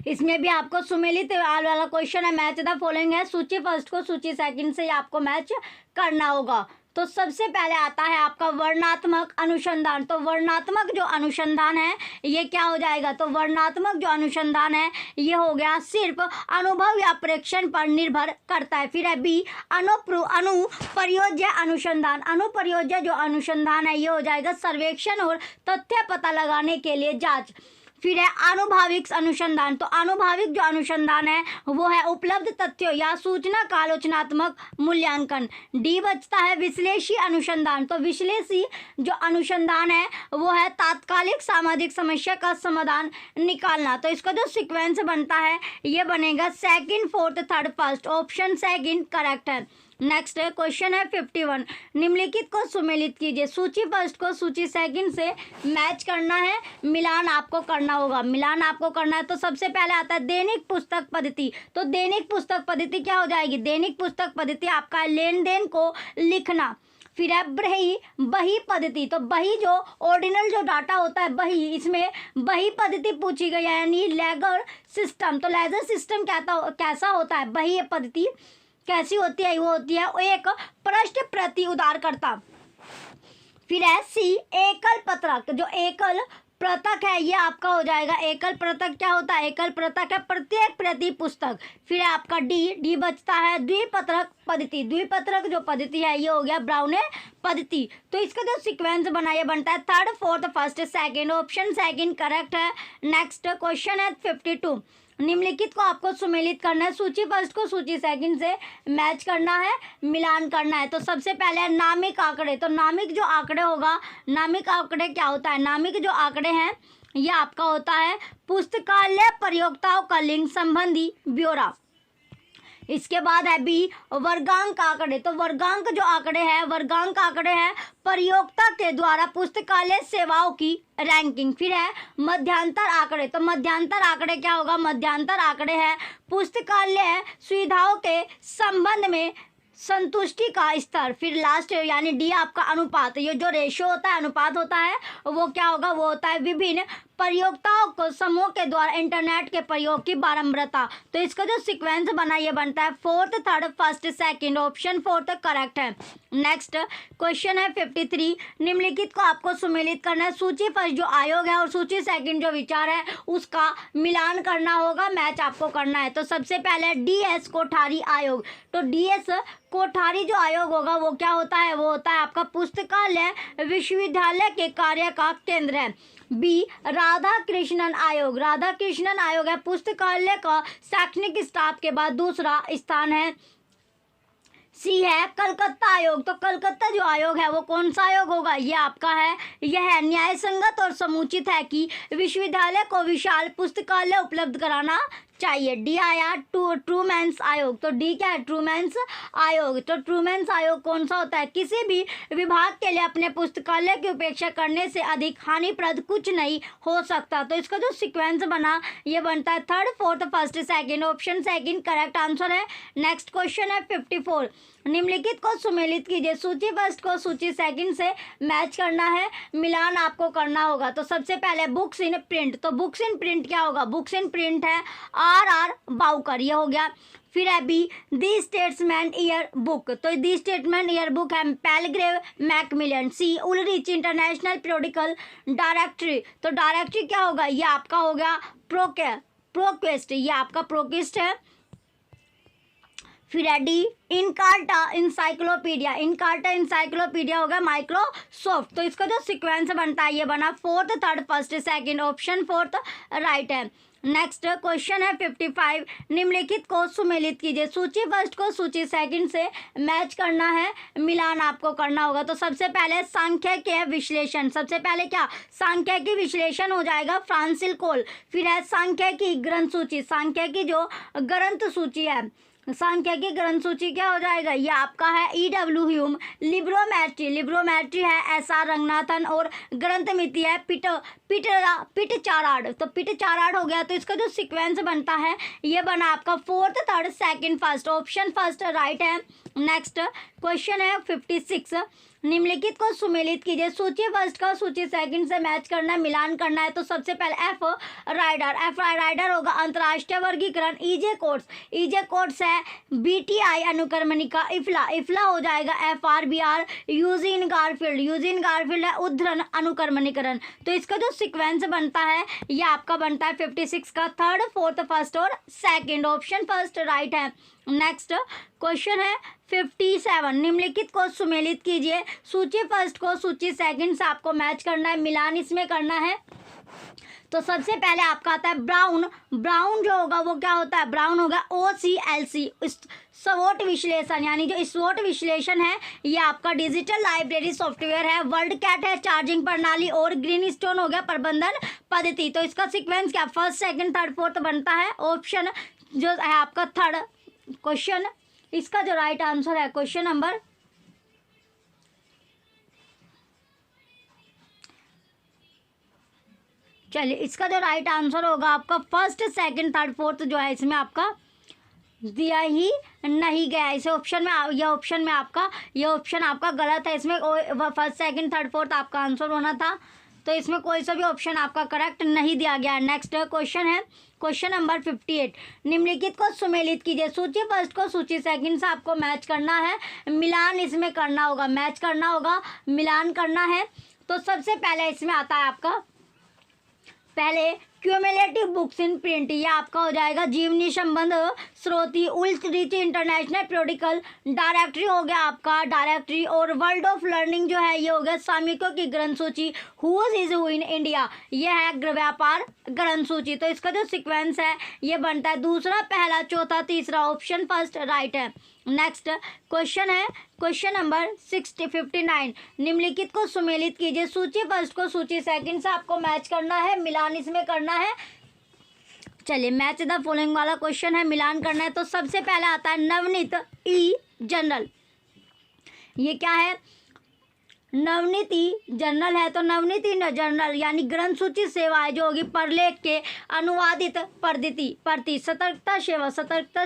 इसमें भी आपको सुमेलित वाला क्वेश्चन है, मैच द फॉलोइंग है। सूची फर्स्ट को सूची सेकंड से आपको मैच करना होगा। तो सबसे पहले आता है आपका वर्णनात्मक अनुसंधान। तो वर्णनात्मक जो अनुसंधान है ये क्या हो जाएगा, तो वर्णनात्मक जो अनुसंधान है ये हो गया सिर्फ अनुभव या प्रेक्षण पर निर्भर करता है। फिर है बी अनुप्रयोज्य अनुसंधान। अनुप्रयोज्य जो अनुसंधान है ये हो जाएगा सर्वेक्षण और तथ्य पता लगाने के लिए जांच। फिर है अनुभाविक अनुसंधान। तो अनुभाविक जो अनुसंधान है वो है उपलब्ध तथ्यों या सूचना का आलोचनात्मक मूल्यांकन। डी बचता है विश्लेषी अनुसंधान। तो विश्लेषी जो अनुसंधान है वो है तात्कालिक सामाजिक समस्या का समाधान निकालना। तो इसका जो सीक्वेंस बनता है ये बनेगा second, fourth, third, first. Option second correct है। नेक्स्ट क्वेश्चन है 51। निम्नलिखित को सुमेलित कीजिए। सूची फर्स्ट को सूची सेकंड से मैच करना है, मिलान आपको करना होगा। मिलान आपको करना है तो सबसे पहले आता है दैनिक पुस्तक पद्धति। तो दैनिक पुस्तक पद्धति क्या हो जाएगी, दैनिक पुस्तक पद्धति आपका लेन देन को लिखना। फिर है बही पद्धति। तो बही जो ऑर्डिनल जो डाटा होता है बही, इसमें बही पद्धति पूछी गई है, यानी लेजर सिस्टम। तो लेजर सिस्टम कैसा होता है, बही पद्धति कैसी होती है, वो होती है एक पृष्ठ प्रति उधारकर्ता। फिर है सी एकल पत्रक। जो एकल पृथक है ये आपका हो जाएगा एकल पृथक। क्या होता है, एकल पृथक है प्रत्येक प्रति पुस्तक। फिर है आपका डी बचता है द्विपत्रक पद्धति। द्विपत्रक जो पद्धति है ये हो गया ब्राउने पद्धति। तो इसका जो सीक्वेंस बना ये बनता है third, fourth, first, second. Option second correct है। नेक्स्ट क्वेश्चन है 52। निम्नलिखित को आपको सुमेलित करना है। सूची फर्स्ट को सूची सेकंड से मैच करना है, मिलान करना है। तो सबसे पहले है नामिक आंकड़े। तो नामिक जो आंकड़े होगा, नामिक आंकड़े क्या होता है, नामिक जो आंकड़े हैं ये आपका होता है पुस्तकालय प्रयोक्ताओं का लिंग संबंधी ब्यौरा। इसके बाद है बी वर्गांक आंकड़े। तो वर्गांक जो आंकड़े हैं, वर्गांक आंकड़े हैं प्रयोक्ता के द्वारा पुस्तकालय सेवाओं की रैंकिंग। फिर है मध्यांतर आंकड़े। तो मध्यांतर आंकड़े क्या होगा, मध्यांतर आंकड़े हैं पुस्तकालय सुविधाओं के संबंध में संतुष्टि का स्तर। फिर लास्ट यानी डी आपका अनुपात। ये जो रेशियो होता है, अनुपात होता है, वो क्या होगा, वो होता है विभिन्न प्रयोक्ताओं को समूह के द्वारा इंटरनेट के प्रयोग की बारंबारता। तो इसका जो सीक्वेंस बना ये बनता है fourth, third, first, second. Option fourth correct है। नेक्स्ट क्वेश्चन है 53। निम्नलिखित को आपको सुमेलित करना है। सूची फर्स्ट जो आयोग है और सूची सेकंड जो विचार है उसका मिलान करना होगा, मैच आपको करना है। तो सबसे पहले DS कोठारी आयोग। तो DS कोठारी जो आयोग होगा वो क्या होता है, वो होता है आपका पुस्तकालय विश्वविद्यालय के कार्य का केंद्र है। बी राधा कृष्णन आयोग। राधा कृष्णन आयोग है पुस्तकालय का शैक्षणिक स्टाफ के बाद दूसरा स्थान है। सी है कलकत्ता आयोग। तो कलकत्ता जो आयोग है वो कौन सा आयोग होगा, ये आपका है, यह है न्याय संगत और समुचित है कि विश्वविद्यालय को विशाल पुस्तकालय उपलब्ध कराना चाहिए। डी आया ट्रूमैन्स आयोग। तो डी क्या है, ट्रूमैन्स आयोग। तो ट्रूमैन्स आयोग कौन सा होता है, किसी भी विभाग के लिए अपने पुस्तकालय की उपेक्षा करने से अधिक हानिप्रद कुछ नहीं हो सकता। तो इसका जो सीक्वेंस बना ये बनता है third, fourth, first, second. Option second correct answer है। नेक्स्ट क्वेश्चन है 54। निम्नलिखित को सुमेलित कीजिए। सूची फर्स्ट को सूची सेकंड से मैच करना है, मिलान आपको करना होगा। तो सबसे पहले बुक्स इन प्रिंट। तो बुक्स इन प्रिंट क्या होगा, बुक्स इन प्रिंट है RR बाउकर, ये हो गया। फिर है be the statesman year book, तो दी स्टेट्समैन ईयर बुक है पैलग्रेव मैकमिलियन। सी उलरिच इंटरनेशनल पीरियोडिकल डायरेक्टरी, तो डायरेक्टरी क्या होगा, ये आपका हो गया प्रोक्वेस्ट, ये आपका प्रोक्वेस्ट है। फिर है डी इनकार्टा इंसाइक्लोपीडिया, इनकार्टा इंसाइक्लोपीडिया होगा माइक्रोसॉफ्ट। तो इसका जो सीक्वेंस बनता है ये बना fourth, third, first, second, option fourth right है। नेक्स्ट क्वेश्चन है 55, निम्नलिखित को सुमेलित कीजिए। सूची फर्स्ट को सूची सेकंड से मैच करना है, मिलान आपको करना होगा। तो सबसे पहले सांख्यिकीय विश्लेषण, सबसे पहले क्या सांख्यिकी विश्लेषण हो जाएगा फ्रांसिल कोल। फिर है सांख्यिकी ग्रंथ सूची, सांख्यिकी जो ग्रंथ सूची है, सांख्यिकी ग्रंथ सूची क्या हो जाएगा, ये आपका है E.W. ह्यूम। लिब्रोमेट्री, लिब्रोमेट्री है S.R. रंगनाथन और ग्रंथ मिति है पिटचाराड। तो पिटचाराड हो गया। तो इसका जो सीक्वेंस बनता है ये बना आपका fourth, third, second, first, option first right है। नेक्स्ट क्वेश्चन है 56, निम्नलिखित को सुमेलित कीजिए। सूची फर्स्ट का सूची सेकंड से मैच करना है, मिलान करना है। तो सबसे पहले एफ राइडर होगा अंतर्राष्ट्रीय वर्गीकरण। ईजे कोड्स है BTI अनुक्रमणिका। इफ्ला हो जाएगा FRBR। यूजीन गारफील्ड है उद्धरण अनुक्रमणीकरण। तो इसका जो सीक्वेंस बनता है ये आपका बनता है 56 का थर्ड, फोर्थ, फर्स्ट और सेकंड, ऑप्शन फर्स्ट राइट है। नेक्स्ट क्वेश्चन है 57, निम्नलिखित को सुमेलित कीजिए। सूची फर्स्ट को सूची सेकंड से आपको मैच करना है, मिलान इसमें करना है। तो सबसे पहले आपका आता है ब्राउन जो होगा वो क्या होता है, ब्राउन होगा OCLC स्वोट विश्लेषण, यानी जो स्वोट विश्लेषण है ये आपका डिजिटल लाइब्रेरी सॉफ्टवेयर है। वर्ल्ड कैट है चार्जिंग प्रणाली और ग्रीन स्टोन हो गया प्रबंधन पद्धति। तो इसका सीक्वेंस क्या फर्स्ट, सेकंड, थर्ड, फोर्थ बनता है, ऑप्शन जो है आपका थर्ड क्वेश्चन। इसका जो राइट आंसर है क्वेश्चन नंबर चलिए इसका जो राइट आंसर होगा आपका फर्स्ट, सेकंड, थर्ड, फोर्थ जो है इसमें आपका दिया ही नहीं गया। इस ऑप्शन में ये ऑप्शन आपका गलत है। इसमें फर्स्ट, सेकंड, थर्ड, फोर्थ आपका आंसर होना था। तो इसमें कोई सा भी ऑप्शन आपका करेक्ट नहीं दिया गया। नेक्स्ट क्वेश्चन है क्वेश्चन नंबर 58, निम्नलिखित को सुमेलित कीजिए। सूची फर्स्ट को सूची सेकंड से आपको मैच करना है, मिलान इसमें करना होगा, मैच करना होगा, मिलान करना है। तो सबसे पहले इसमें आता है आपका पहले क्यूमुलेटिव बुक्स इन प्रिंट, ये आपका हो जाएगा जीवनी संबंध स्रोती उल्टरिच इंटरनेशनल पीरियोडिकल डायरेक्टरी हो गया आपका डायरेक्टरी। और वर्ल्ड ऑफ लर्निंग जो है ये हो गया सामयिकों की ग्रंथ सूची। Who's is who in India, ये है व्यापार ग्रंथ सूची। तो इसका जो सीक्वेंस है ये बनता है दूसरा, पहला, चौथा, तीसरा, ऑप्शन फर्स्ट राइट है। नेक्स्ट क्वेश्चन है क्वेश्चन नंबर 59, निम्नलिखित को सुमेलित कीजिए। सूची फर्स्ट को सूची सेकंड से आपको मैच करना है, मिलान इसमें करना है। चलिए मैच द फॉलोइंग वाला क्वेश्चन है, मिलान करना है। तो सबसे पहले आता है नवनीत ई जनरल, ये क्या है, नवनीति जनरल है। तो नवनीति जनरल यानी ग्रंथ सूची सेवाएं जो होगी परलेख के अनुवादित प्रति सतर्कता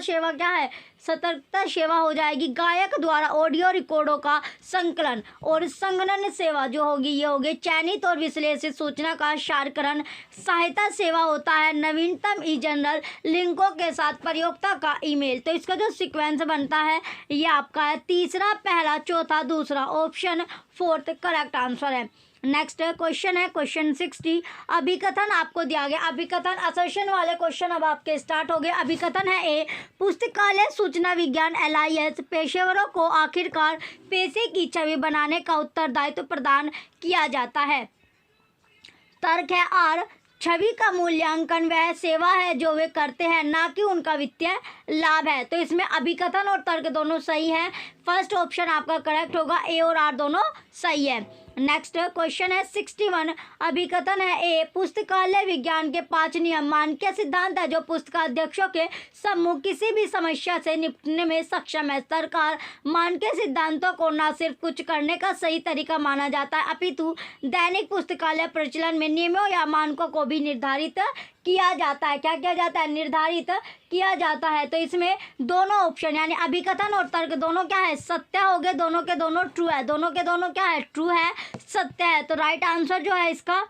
सेवा क्या है, सतर्कता सेवा हो जाएगी गायक द्वारा ऑडियो रिकॉर्डों का संकलन। और संगणन सेवा जो होगी ये होगी चयनित और विश्लेषित सूचना का सारकरण। सहायता सेवा होता है नवीनतम ई जनरल लिंकों के साथ प्रयोक्ता का ईमेल। तो इसका जो सीक्वेंस बनता है ये आपका है तीसरा, पहला, चौथा, दूसरा, ऑप्शन फोर्थ करेक्ट आंसर है। नेक्स्ट क्वेश्चन है क्वेश्चन 60, अभिकथन आपको दिया गया। अभिकथन असर्शन वाले क्वेश्चन अब आपके स्टार्ट हो गए। अभिकथन है ए, पुस्तकालय सूचना विज्ञान LIS पेशेवरों को आखिरकार पेशे की छवि बनाने का उत्तरदायित्व प्रदान किया जाता है। तर्क है आर, छवि का मूल्यांकन वह सेवा है जो वे करते हैं, ना कि उनका वित्तीय लाभ है। तो इसमें अभिकथन और तर्क दोनों सही हैं। फर्स्ट ऑप्शन आपका करेक्ट होगा, ए और आर दोनों सही है। नेक्स्ट क्वेश्चन है 61, अभिकथन है ए, पुस्तकालय विज्ञान के 5 नियम मानकीय सिद्धांत है जो पुस्तकाध्यक्षों के समूह किसी भी समस्या से निपटने में सक्षम है। सरकार मानकीय सिद्धांतों को न सिर्फ कुछ करने का सही तरीका माना जाता है अपितु दैनिक पुस्तकालय प्रचलन में नियमों या मानकों को भी निर्धारित किया जाता है। क्या किया जाता है, निर्धारित किया जाता है। तो इसमें दोनों ऑप्शन यानी अभिकथन और तर्क दोनों क्या है, सत्य हो गए, दोनों के दोनों ट्रू है, दोनों के दोनों क्या है, ट्रू है, सत्य है। तो राइट आंसर जो है इसका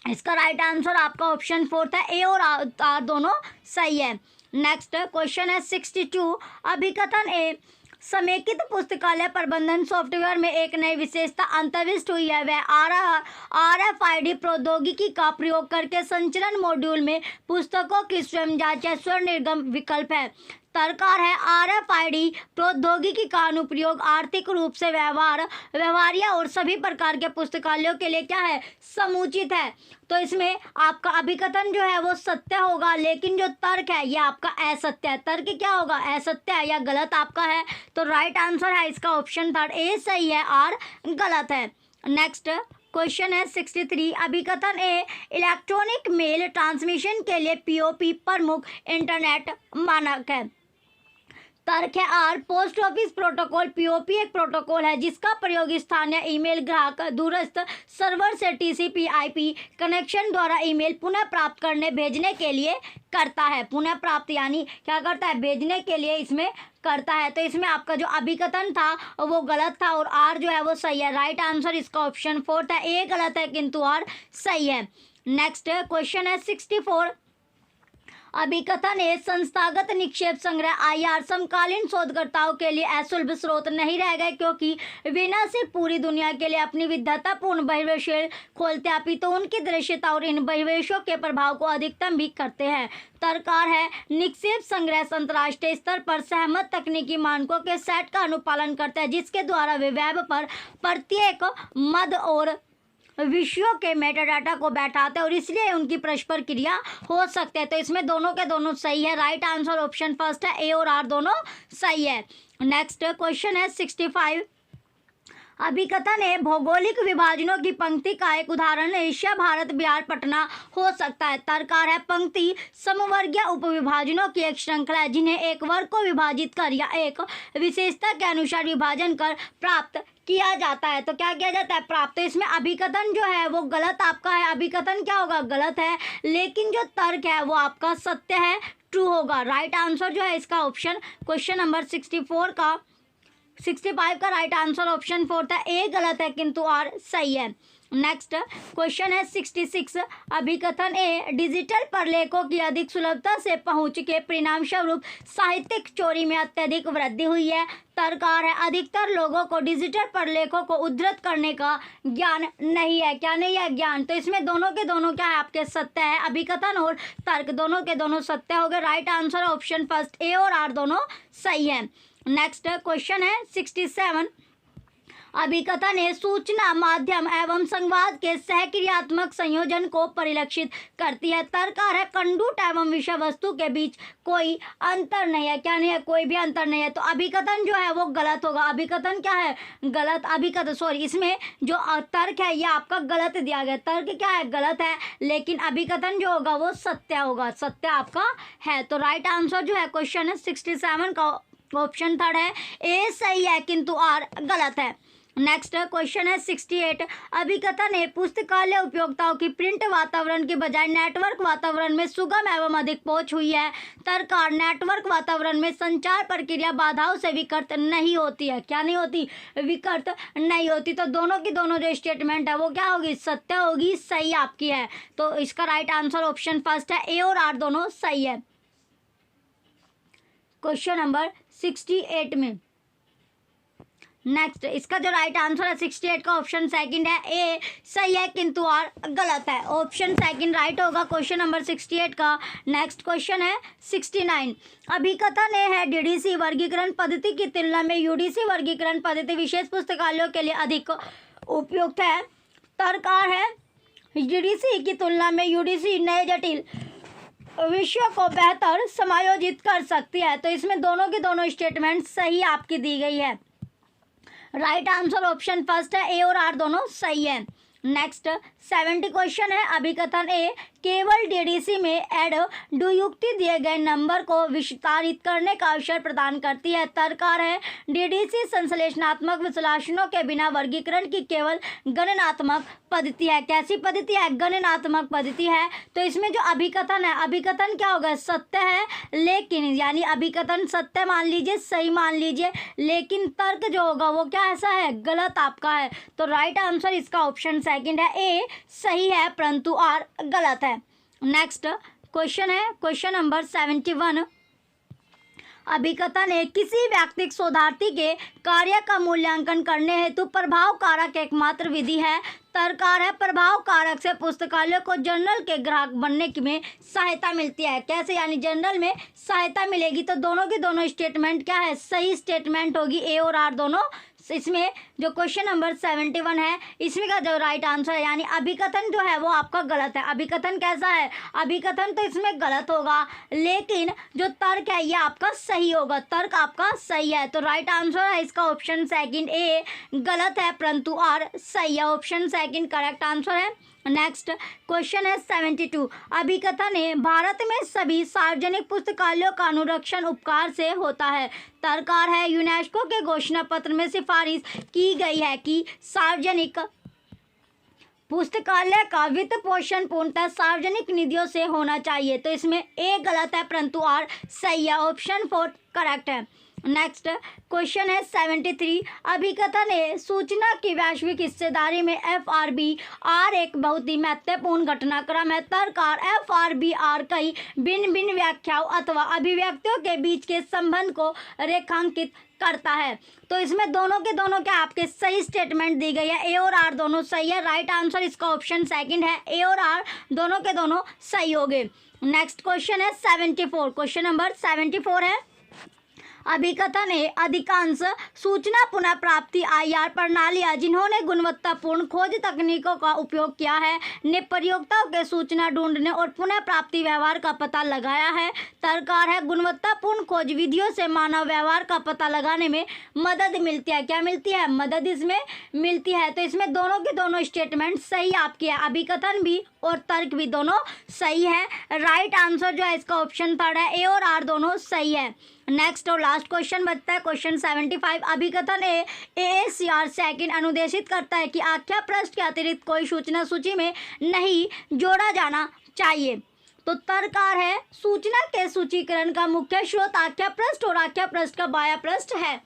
इसका राइट आंसर आपका ऑप्शन 4 है, ए और आर दोनों सही है। नेक्स्ट क्वेश्चन है 62। अभिकथन ए समेकित पुस्तकालय प्रबंधन सॉफ्टवेयर में एक नई विशेषता अंतर्विष्ट हुई है। वह RFID प्रौद्योगिकी का प्रयोग करके संचरण मॉड्यूल में पुस्तकों की स्वयं जांच या स्वर निर्गम विकल्प है। सरकार है RFID प्रौद्योगिकी का अनुप्रयोग आर्थिक रूप से व्यवहार्य और सभी प्रकार के पुस्तकालयों के लिए क्या है, समुचित है। तो इसमें आपका अभिकथन जो है वो सत्य होगा, लेकिन जो तर्क है ये आपका असत्य है। तर्क क्या होगा, असत्य है या गलत आपका है। तो राइट आंसर है इसका ऑप्शन 3 ए सही है, आर गलत है। नेक्स्ट क्वेश्चन है 63। अभिकथन ए इलेक्ट्रॉनिक मेल ट्रांसमिशन के लिए POP प्रमुख इंटरनेट मानक है। तर्क है R post office protocol. POP एक प्रोटोकॉल है जिसका प्रयोग स्थानीय ईमेल ग्राहक दूरस्थ सर्वर से TCP/IP कनेक्शन द्वारा ईमेल पुनः प्राप्त करने भेजने के लिए करता है। पुनः प्राप्त यानी क्या करता है, भेजने के लिए इसमें करता है। तो इसमें आपका जो अभिकथन था वो गलत था और आर जो है वो सही है। राइट आंसर इसका ऑप्शन 4 था, ए गलत है किंतु आर सही है। नेक्स्ट क्वेश्चन है 64। अभिकथन ए संस्थागत निक्षेप संग्रह IR समकालीन शोधकर्ताओं के लिए असुलभ स्रोत नहीं रह गए, क्योंकि वे न सिर्फ पूरी दुनिया के लिए अपनी विविधतापूर्ण बहिर्वेश खोलते अपितु उनकी दृश्यता और इन बहिर्वेशों के प्रभाव को अधिकतम भी करते हैं। सरकार है निक्षेप संग्रह अंतर्राष्ट्रीय स्तर पर सहमत तकनीकी मानकों के सेट का अनुपालन करता है, जिसके द्वारा वे वेब पर प्रत्येक मद और विषयों के मेटाडाटा को बैठाते हैं और इसलिए उनकी परस्पर क्रिया हो सकते हैं। तो इसमें दोनों के दोनों सही है। राइट आंसर ऑप्शन फर्स्ट है, ए और आर दोनों सही है। नेक्स्ट क्वेश्चन है 65। अभिकथन है भौगोलिक विभाजनों की पंक्ति का एक उदाहरण एशिया भारत बिहार पटना हो सकता है। तरकार है पंक्ति समवर्गीय उपविभाजनों की एक श्रृंखला है जिन्हें एक वर्ग को विभाजित कर या एक विशेषता के अनुसार विभाजन कर प्राप्त किया जाता है। तो क्या किया जाता है, प्राप्त। तो इसमें अभिकथन जो है वो गलत आपका है। अभिकथन क्या होगा, गलत है, लेकिन जो तर्क है वो आपका सत्य है, ट्रू होगा। राइट आंसर जो है इसका ऑप्शन क्वेश्चन नंबर 65 का राइट आंसर ऑप्शन 4 था। ए गलत है किंतु आर सही है। नेक्स्ट क्वेश्चन है 66। अभिकथन ए डिजिटल प्रलेखों की अधिक सुलभता से पहुंच के परिणाम स्वरूप साहित्यिक चोरी में अत्यधिक वृद्धि हुई है। सरकार है अधिकतर लोगों को डिजिटल प्रलेखों को उद्धृत करने का ज्ञान नहीं है। क्या नहीं है, ज्ञान। तो इसमें दोनों के दोनों क्या है आपके सत्य है। अभिकथन और तर्क दोनों के दोनों सत्य हो गए। Right answer option first A और आर दोनों सही है। नेक्स्ट क्वेश्चन है 67। अभिकथन है सूचना माध्यम एवं संवाद के सहक्रियात्मक संयोजन को परिलक्षित करती है। तरकार है कंडूट एवं विषय वस्तु के बीच कोई अंतर नहीं है। क्या नहीं है, कोई भी अंतर नहीं है। तो अभिकथन जो है वो गलत होगा। अभिकथन क्या है, गलत। अभिकथन इसमें जो तर्क है ये आपका गलत दिया गया। तर्क क्या है, गलत है, लेकिन अभिकथन जो होगा वो सत्य होगा। सत्य आपका है। तो राइट आंसर जो है क्वेश्चन है 67 का ऑप्शन थर्ड है। ए सही है किंतु आर गलत है। नेक्स्ट क्वेश्चन है 68। अभिकथन है पुस्तकालय उपयोक्ताओं की प्रिंट वातावरण की बजाय नेटवर्क वातावरण में सुगम एवं अधिक पहुंच हुई है। सरकार नेटवर्क वातावरण में संचार प्रक्रिया बाधाओं से विकृत नहीं होती है। क्या नहीं होती, विकृत नहीं होती। तो दोनों की दोनों जो स्टेटमेंट है वो क्या होगी, सत्य होगी, सही आपकी है। तो इसका राइट आंसर ऑप्शन फर्स्ट है। ए और आर दोनों सही है। क्वेश्चन नंबर 68 में नेक्स्ट इसका जो राइट आंसर है 68 का ऑप्शन सेकंड है। ए सही है किंतु आर गलत है। ऑप्शन सेकंड राइट होगा क्वेश्चन नंबर 68 का। नेक्स्ट क्वेश्चन है 69। अभिकथन ए है डीडीसी वर्गीकरण पद्धति की तुलना में यूडीसी वर्गीकरण पद्धति विशेष पुस्तकालयों के लिए अधिक उपयुक्त है। तरकार है डीडीसी की तुलना में यूडीसी नए जटिल विषयों को बेहतर समायोजित कर सकती है। तो इसमें दोनों की दोनों स्टेटमेंट सही आपकी दी गई है। राइट आंसर ऑप्शन फर्स्ट है। ए और आर दोनों सही है। नेक्स्ट 70 क्वेश्चन है। अभिकथन ए केवल डीडीसी में एड डू युक्ति दिए गए नंबर को विस्तारित करने का अवसर प्रदान करती है। तरकार है डीडीसी संश्लेषणात्मक विश्लेषणों के बिना वर्गीकरण की केवल गणनात्मक पद्धति है। कैसी पद्धति है, गणनात्मक पद्धति है। तो इसमें जो अभिकथन है, अभिकथन क्या होगा, सत्य है, लेकिन यानी अभिकथन सत्य मान लीजिए, सही मान लीजिए, लेकिन तर्क जो होगा वो क्या ऐसा है, गलत आपका है। तो राइट आंसर इसका ऑप्शन सेकंड है ए सही है परंतु आर गलत है। नेक्स्ट क्वेश्चन है क्वेश्चन नंबर 71। अभिकथन है किसी व्यक्तिक शोधार्थी के कार्य का मूल्यांकन करने हेतु प्रभाव कारक एकमात्र विधि है। तरकार है प्रभाव कारक से पुस्तकालय को जर्नल के ग्राहक बनने में सहायता मिलती है। कैसे, यानी जर्नल में सहायता मिलेगी तो दोनों की दोनों स्टेटमेंट क्या है, सही स्टेटमेंट होगी, ए और आर दोनों। इसमें जो क्वेश्चन नंबर 71 है इसमें का जो राइट आंसर है, यानी अभिकथन जो है वो आपका गलत है। अभिकथन कैसा है, अभिकथन तो इसमें गलत होगा, लेकिन जो तर्क है ये आपका सही होगा, तर्क आपका सही है। तो राइट आंसर है इसका ऑप्शन सेकंड ए गलत है परंतु आर सही है। ऑप्शन सेकंड करेक्ट आंसर है। नेक्स्ट क्वेश्चन है 72। अभिकथन है भारत में सभी सार्वजनिक पुस्तकालयों का अनुरक्षण उपकार से होता है। तरकार है यूनेस्को के घोषणा पत्र में सिफारिश की गई है कि सार्वजनिक पुस्तकालय का वित्त पोषण पूर्णतः सार्वजनिक निधियों से होना चाहिए। तो इसमें ए गलत है परंतु आर सही है। ऑप्शन 4 करेक्ट है। नेक्स्ट क्वेश्चन है 73। अभिकथन है सूचना की वैश्विक हिस्सेदारी में FRBR एक बहुत ही महत्वपूर्ण घटनाक्रम है। तरकार FRBR कई भिन्न भिन्न व्याख्याओं अथवा अभिव्यक्तियों के बीच के संबंध को रेखांकित करता है। तो इसमें दोनों के दोनों क्या आपके सही स्टेटमेंट दी गई है, ए और आर दोनों सही है। राइट आंसर इसका ऑप्शन सेकंड है, ए और आर दोनों के दोनों सही हो गए। नेक्स्ट क्वेश्चन है 74। क्वेश्चन नंबर 74 है अभिकथन है अधिकांश सूचना पुनः प्राप्ति IR प्रणालियाँ जिन्होंने गुणवत्तापूर्ण खोज तकनीकों का उपयोग किया है ने प्रयोक्ताओं के सूचना ढूंढने और पुनः प्राप्ति व्यवहार का पता लगाया है। तरकार है गुणवत्तापूर्ण खोज विधियों से मानव व्यवहार का पता लगाने में मदद मिलती है। क्या मिलती है, मदद इसमें मिलती है। तो इसमें दोनों की दोनों स्टेटमेंट सही आपकी है, अभिकथन भी और तर्क भी दोनों सही है। राइट आंसर जो है इसका ऑप्शन थर्ड है, ए और आर दोनों सही है। नेक्स्ट और लास्ट क्वेश्चन बचता है क्वेश्चन 75। अभिकथन है AACR सेकंड अनुदेशित करता है कि आख्या पृष्ठ के अतिरिक्त कोई सूचना सूची में नहीं जोड़ा जाना चाहिए। तो तरकार है सूचना के सूचीकरण का मुख्य स्रोत आख्या पृष्ठ और आख्या पृष्ठ का बायां पृष्ठ है।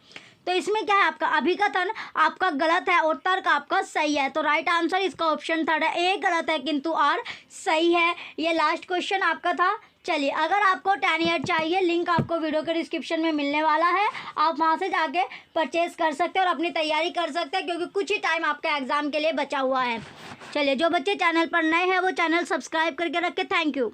तो इसमें क्या है आपका अभिकथन आपका गलत है और तर्क आपका सही है। तो राइट आंसर इसका ऑप्शन थर्ड है, ए गलत है किंतु आर सही है। ये लास्ट क्वेश्चन आपका था। चलिए, अगर आपको 10 ईयर चाहिए लिंक आपको वीडियो के डिस्क्रिप्शन में मिलने वाला है, आप वहां से जाके परचेज कर सकते हैं और अपनी तैयारी कर सकते हैं क्योंकि कुछ ही टाइम आपका एग्जाम के लिए बचा हुआ है। चलिए, जो बच्चे चैनल पर नए हैं वो चैनल सब्सक्राइब करके रखें। Thank you.